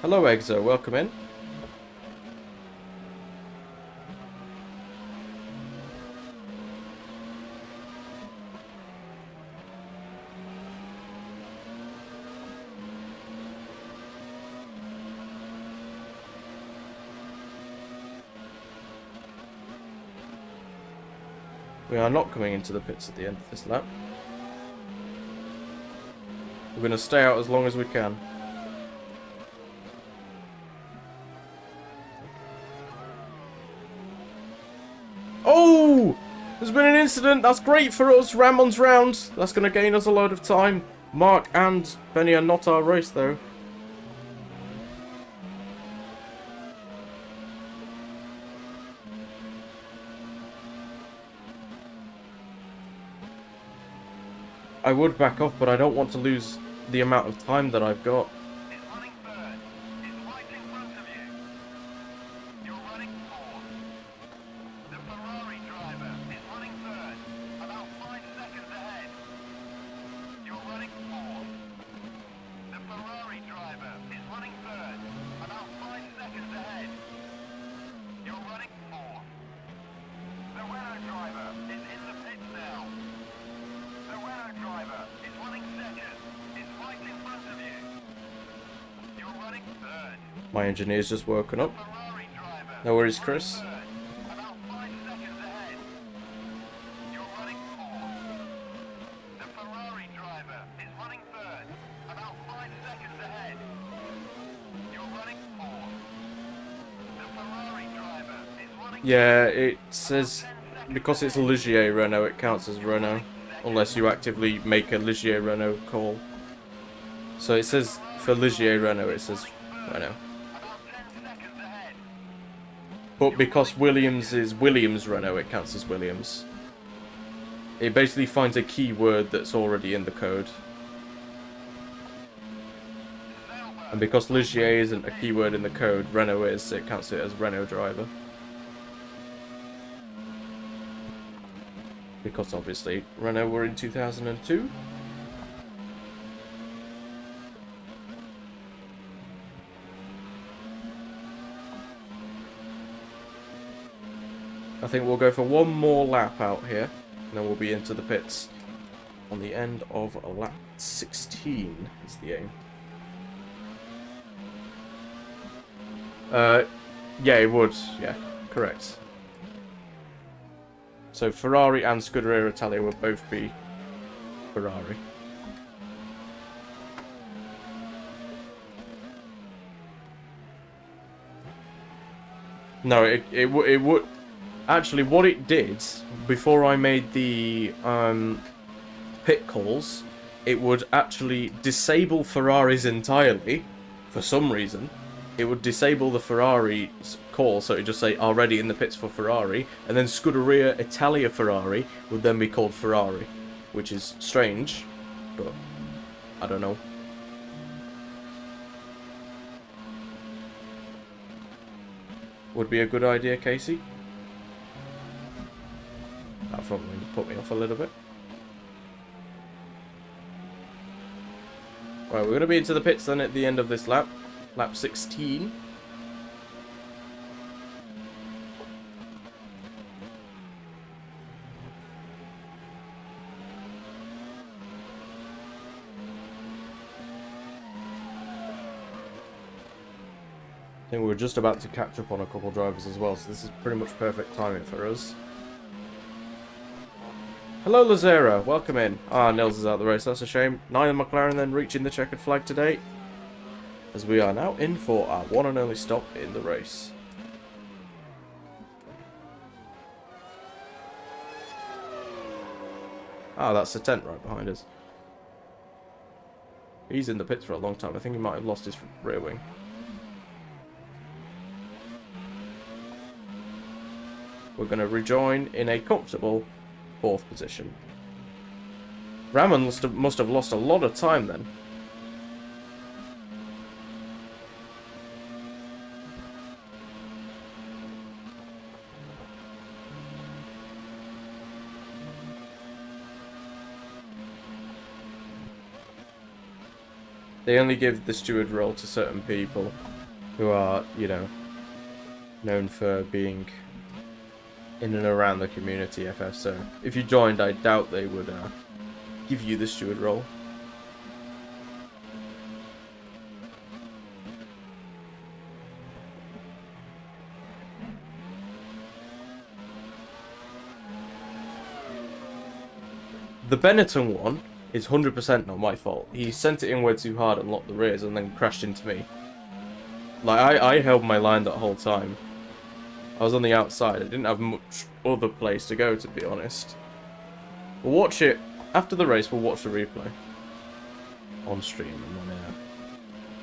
Hello, Exo. Welcome in. We are not coming into the pits at the end of this lap. We're going to stay out as long as we can. Oh! There's been an incident. That's great for us. Ramon's round. That's going to gain us a load of time. Mark and Benny are not our race, though. I would back off, but I don't want to lose the amount of time that I've got. Is running third. Is right in front of you. You're running fourth. The Ferrari driver is running third. About 5 seconds ahead. You're running fourth. The Ferrari driver is running third. About 5 seconds ahead. You're running fourth. The Renault driver is in the pits now. The Renault driver is running second. Is right in front of you. You're running third. My engineer's just woken up. Ferrari driver. No worries, Chris. Third. About 5 seconds ahead. You're running fourth. The Ferrari driver is running third. About 5 seconds ahead. You're running fourth. The Ferrari driver is running. Yeah, it says because it's a Ligier Renault, it counts as Renault. Unless you actively make a Ligier Renault call. So it says for Ligier Renault, it says Renault. About 10 seconds ahead. But because Williams is Williams Renault, it counts as Williams. It basically finds a keyword that's already in the code. And because Ligier isn't a keyword in the code, Renault is, it counts it as Renault driver. Because obviously Renault were in 2002. I think we'll go for one more lap out here, and then we'll be into the pits on the end of lap 16 is the aim. Yeah, it would. Yeah, correct. So Ferrari and Scuderia Italia will both be Ferrari. No, it would actually what it did before I made the pit calls, it would actually disable Ferraris entirely for some reason. It would disable the Ferrari's call, so it would just say already in the pits for Ferrari, and then Scuderia Italia Ferrari would then be called Ferrari, which is strange, but I don't know. Would be a good idea, Casey. That probably put me off a little bit. Right, we're going to be into the pits then at the end of this lap. Lap 16. think we're just about to catch up on a couple drivers as well, so this is pretty much perfect timing for us. Hello, Lazera. Welcome in. Ah, Nils is out of the race. That's a shame. Neither McLaren then reaching the checkered flag today, as we are now in for our one and only stop in the race. Ah, that's the tent right behind us. He's in the pits for a long time. I think he might have lost his rear wing. We're going to rejoin in a comfortable 4th position. Raman must have lost a lot of time then. They only give the steward role to certain people who are, you know, known for being in and around the community FF. So if you joined, I doubt they would give you the steward role. The Benetton one is 100% not my fault. He sent it in way too hard and locked the rears and then crashed into me. Like, I held my line that whole time. I was on the outside. I didn't have much other place to go, to be honest. We'll watch it. After the race, we'll watch the replay. On stream and on air.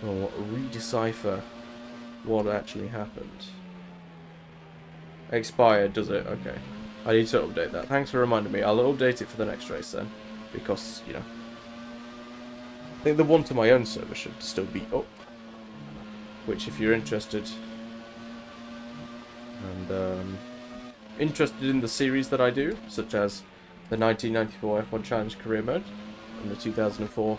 We'll re-decipher what actually happened. Expired, does it? Okay. I need to update that. Thanks for reminding me. I'll update it for the next race then. Because, you know, I think the one to my own server should still be up. Which, if you're interested, and interested in the series that I do, such as the 1994 F1 Challenge Career Mode, and the 2004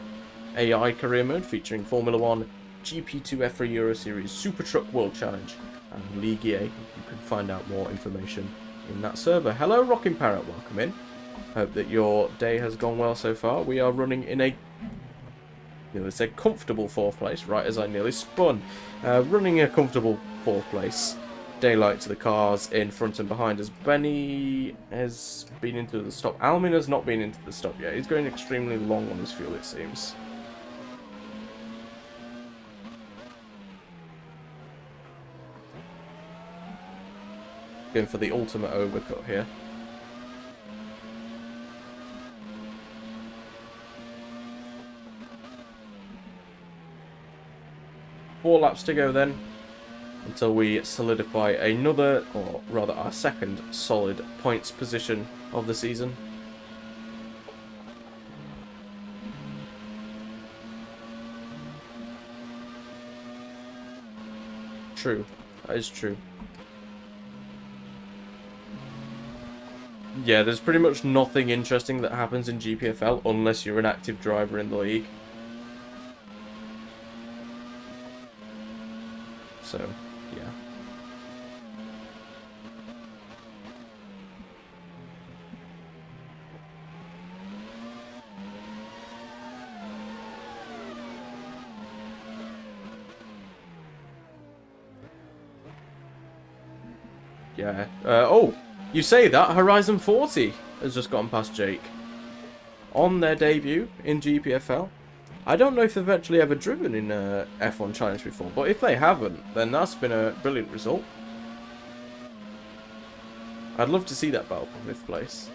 AI Career Mode featuring Formula 1, GP2 F3 Euro Series, Super Truck World Challenge, and League EA, you can find out more information in that server. Hello, Rocking Parrot, welcome in. Hope that your day has gone well so far. We are running in a, nearly said, comfortable 4th place, right as I nearly spun. Running a comfortable 4th place. Daylight to the cars in front and behind us. Benny has been into the stop. Almin has not been into the stop yet. He's going extremely long on his fuel, it seems. Going for the ultimate overcut here. 4 laps to go then, until we solidify another, or rather our second solid points position of the season. True, that is true. Yeah, there's pretty much nothing interesting that happens in GPFL unless you're an active driver in the league. So, yeah. Yeah. Oh, you say that. Horizon 40 has just gotten past Jake. On their debut in GPFL. I don't know if they've actually ever driven in a F1 Challenge before, but if they haven't, then that's been a brilliant result. I'd love to see that battle for 5th place.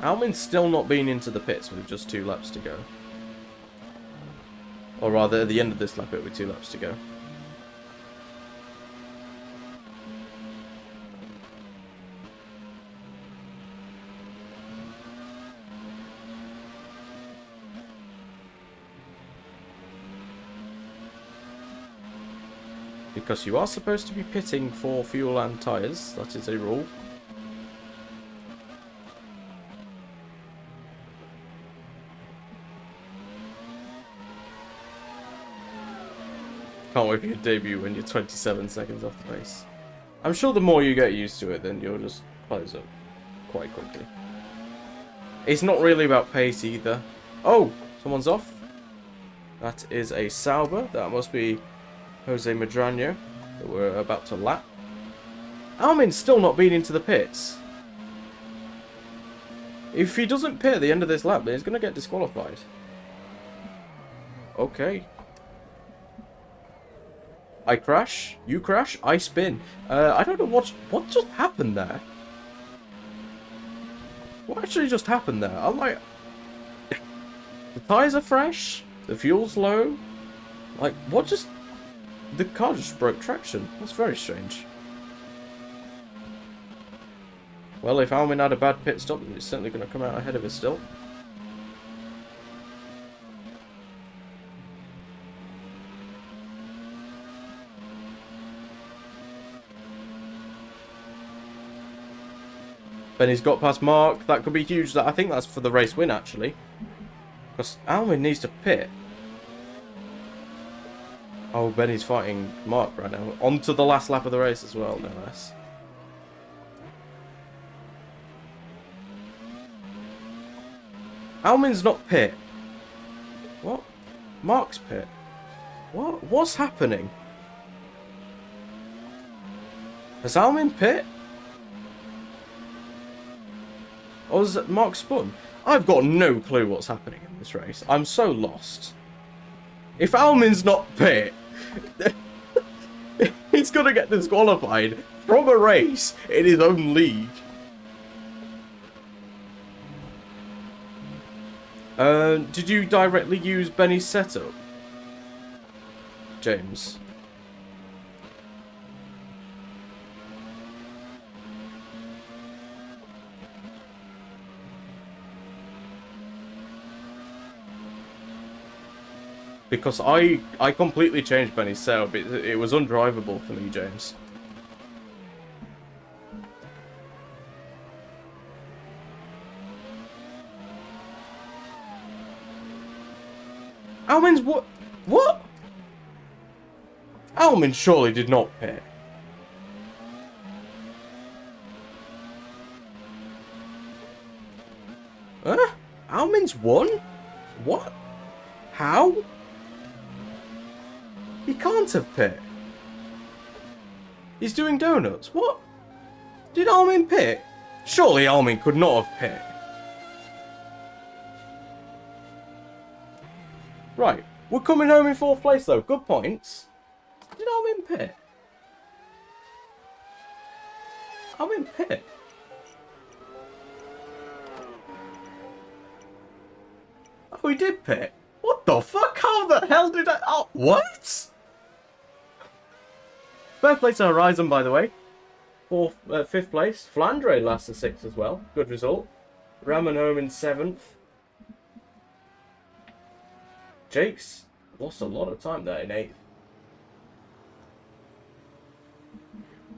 Almin's still not been into the pits with just 2 laps to go. Or rather, at the end of this lap, it'll be 2 laps to go. Because you are supposed to be pitting for fuel and tyres, that is a rule. Can't wait for your debut when you're 27 seconds off the pace. I'm sure the more you get used to it, then you'll just close up quite quickly. It's not really about pace either. Oh, someone's off. That is a Sauber. That must be Jose Madrano that we're about to lap. Almin's still not been into the pits. If he doesn't pit at the end of this lap, then he's going to get disqualified. Okay. I crash, you crash, I spin. I don't know what just happened there. What actually just happened there? I'm like... The tyres are fresh, the fuel's low. Like, what just... The car just broke traction. That's very strange. Well, if Almin had a bad pit stop, then it's certainly going to come out ahead of us still. Benny's got past Mark. That could be huge. I think that's for the race win, actually. Because Almin needs to pit. Oh, Benny's fighting Mark right now. On to the last lap of the race as well, no less. Almin's not pit. What? Mark's pit. What? What's happening? Has Almin pit? Or is it Mark spun? I've got no clue what's happening in this race. I'm so lost. If Almin's not pit, he's going to get disqualified from a race in his own league. Did you directly use Benny's setup, James? Because I completely changed Benny's setup. It was undrivable for me, James. Almin's what? What? Almin surely did not pit. Huh? Almin's won? What? How? He can't have pit. He's doing donuts. What? Did Almin pit? Surely Almin could not have pit. Right. We're coming home in 4th place though. Good points. Did Almin pit? Almin pit? Oh, he did pit. What the fuck? How the hell did I... Oh, what? Fair play to Horizon, by the way. 5th place. Flandre last to 6th as well. Good result. Raman home in 7th. Jake's lost a lot of time there in 8th.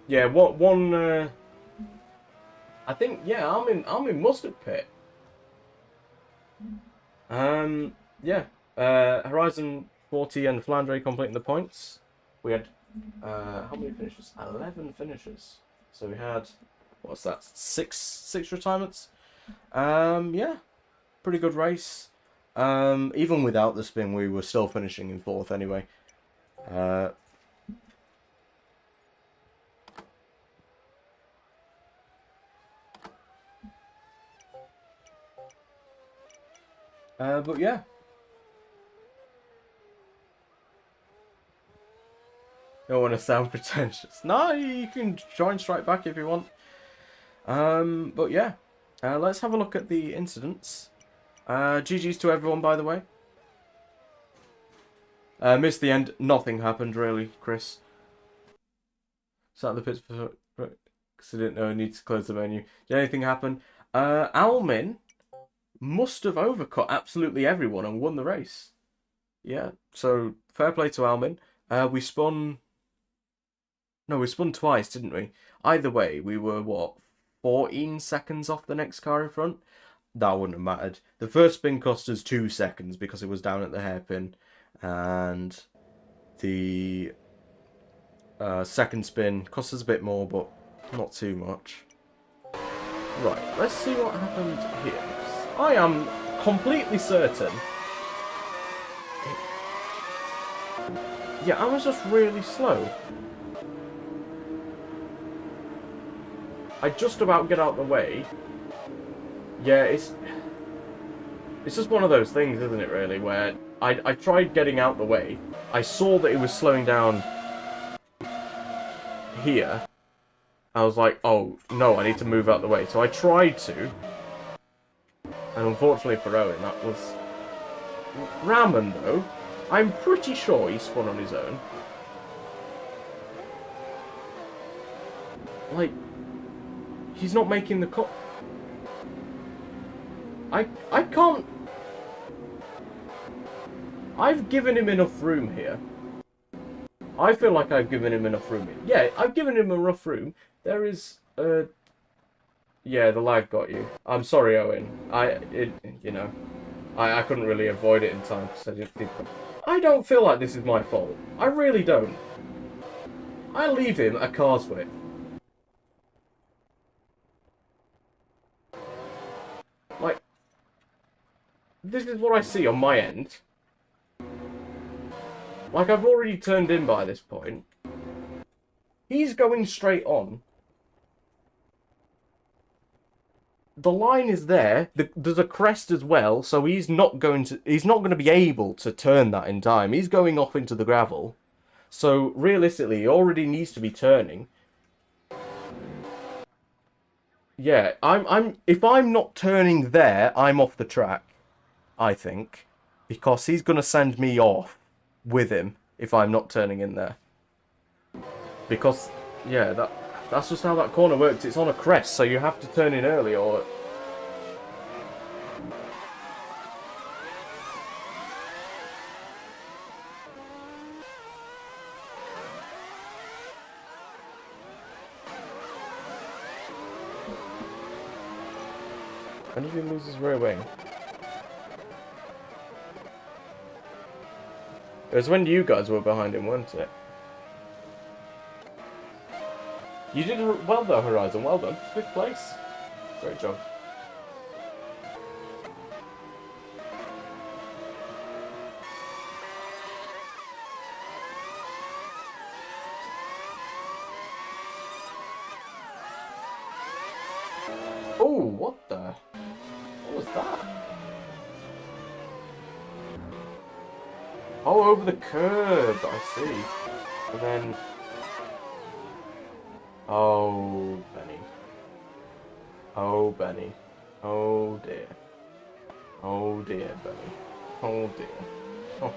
Yeah, one I think, yeah, Almin must have pit. Yeah. Horizon 40 and Flandre completing the points. We had how many finishes? 11 finishes. So we had, what's that? Six retirements. Yeah, pretty good race. Even without the spin, we were still finishing in 4th anyway. But yeah. Don't want to sound pretentious. No, you can join Strike Back if you want. But yeah. Let's have a look at the incidents. GG's to everyone, by the way. Missed the end. Nothing happened, really, Chris. Sat at the pits because I didn't know I need to close the menu. Did anything happen? Almin must have overcut absolutely everyone and won the race. Yeah, so fair play to Almin. We spun... No, we spun twice, didn't we? Either way, we were, what, 14 seconds off the next car in front? That wouldn't have mattered. The first spin cost us 2 seconds because it was down at the hairpin. And the second spin cost us a bit more, but not too much. Right, let's see what happened here. I am completely certain. Yeah, I was just really slow. I just about get out the way. Yeah, it's just one of those things, isn't it, really, where I tried getting out the way. I saw that it was slowing down here. I was like, oh, no, I need to move out the way. So I tried to. And unfortunately for Owen, that was... Ramen, though, I'm pretty sure he spun on his own. Like, he's not making the cut. I can't... I've given him enough room here. I feel like I've given him enough room. Yeah, I've given him enough room. There is... Yeah, the lag got you. I'm sorry, Owen. You know... I couldn't really avoid it in time because I just did. I don't feel like this is my fault. I really don't. I leave him a car's width. Like, this is what I see on my end. Like, I've already turned in by this point. He's going straight on. The line is there. There's a crest as well, so he's not going to be able to turn that in time. He's going off into the gravel. So realistically, he already needs to be turning. Yeah, if I'm not turning there, I'm off the track, I think, because he's going to send me off with him if I'm not turning in there. Because yeah, that's just how that corner works. It's on a crest, so you have to turn in early or... When did he lose his rear wing? It was when you guys were behind him, weren't it? You did well though, Horizon. Well done. 5th place. Great job. Oh, what the? What was that? Oh, over the curb, I see. And then... Oh, Benny. Oh, Benny. Oh, dear. Oh, dear, Benny. Oh, dear. Oh,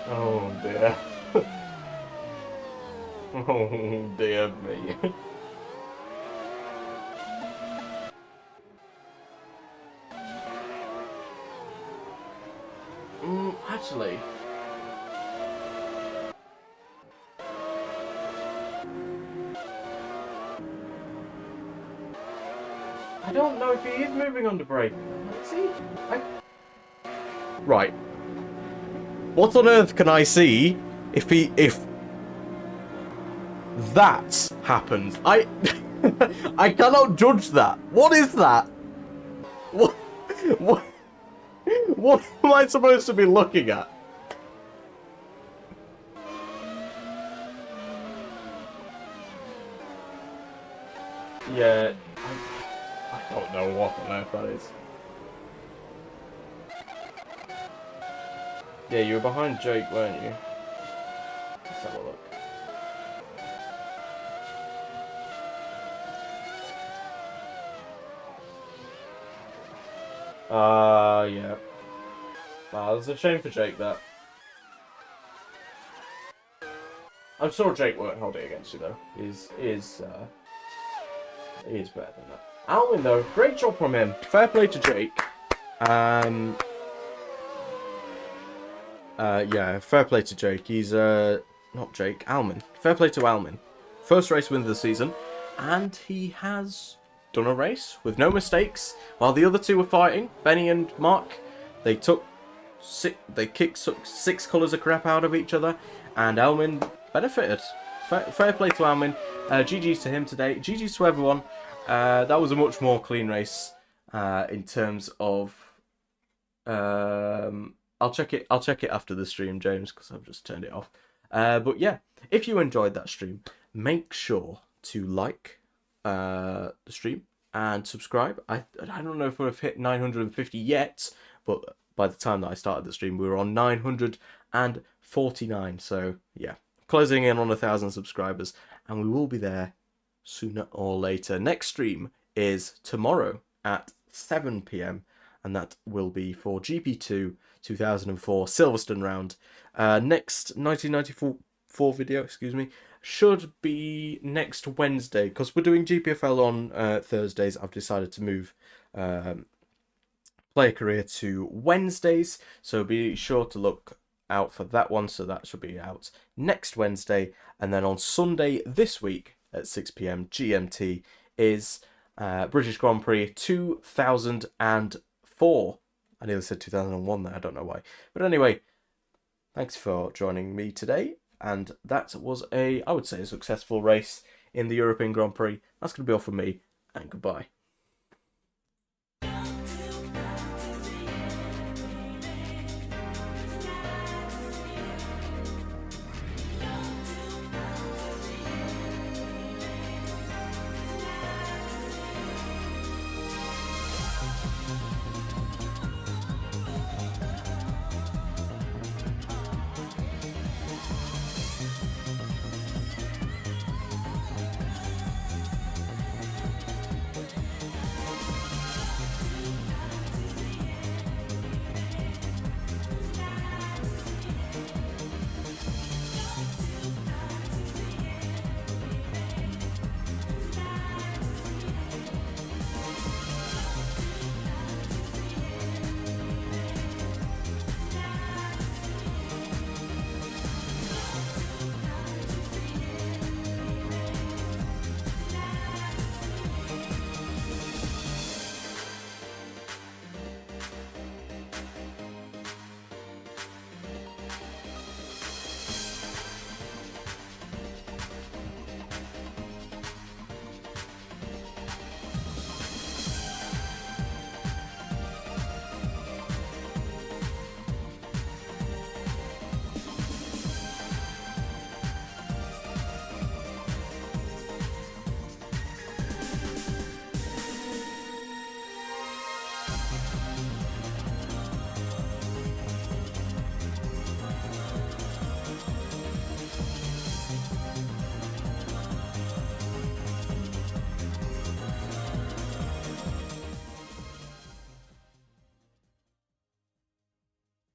oh dear. Oh, dear me. Actually... I don't know if he is moving under brake. Is he? Right. What on earth can I see if that happens? I cannot judge that. What is that? What am I supposed to be looking at? Yeah. I don't know what on earth that is. Yeah, you were behind Jake, weren't you? Let's have a look. Yeah. Wow, it's a shame for Jake, that. I'm sure Jake won't hold it against you, though. He is better than that. Alwyn, though, great job from him. Fair play to Jake. Yeah, fair play to Jake. He's, not Jake, Alman. Fair play to Alman. First race win of the season, and he has done a race with no mistakes. While the other two were fighting, Benny and Mark, they kicked 6 colours of crap out of each other, and Alman benefited. Fair play to Alman. GG's to him today. GG's to everyone. That was a much more clean race in terms of. I'll check it. I'll check it after the stream, James, because I've just turned it off. But yeah, if you enjoyed that stream, make sure to like the stream and subscribe. I don't know if we've hit 950 yet, but by the time that I started the stream, we were on 949. So yeah, closing in on 1,000 subscribers, and we will be there sooner or later. Next stream is tomorrow at 7 p.m. and that will be for GP2 2004 Silverstone round. Next 1994 video, excuse me, should be next Wednesday, because we're doing GPFL on Thursdays. I've decided to move player career to Wednesdays, so be sure to look out for that one. So that should be out next Wednesday, and then on Sunday this week at 6 p.m. GMT is British Grand Prix 2004. I nearly said 2001 there, I don't know why. But anyway, thanks for joining me today. And that was I would say, a successful race in the European Grand Prix. That's going to be all from me, and goodbye.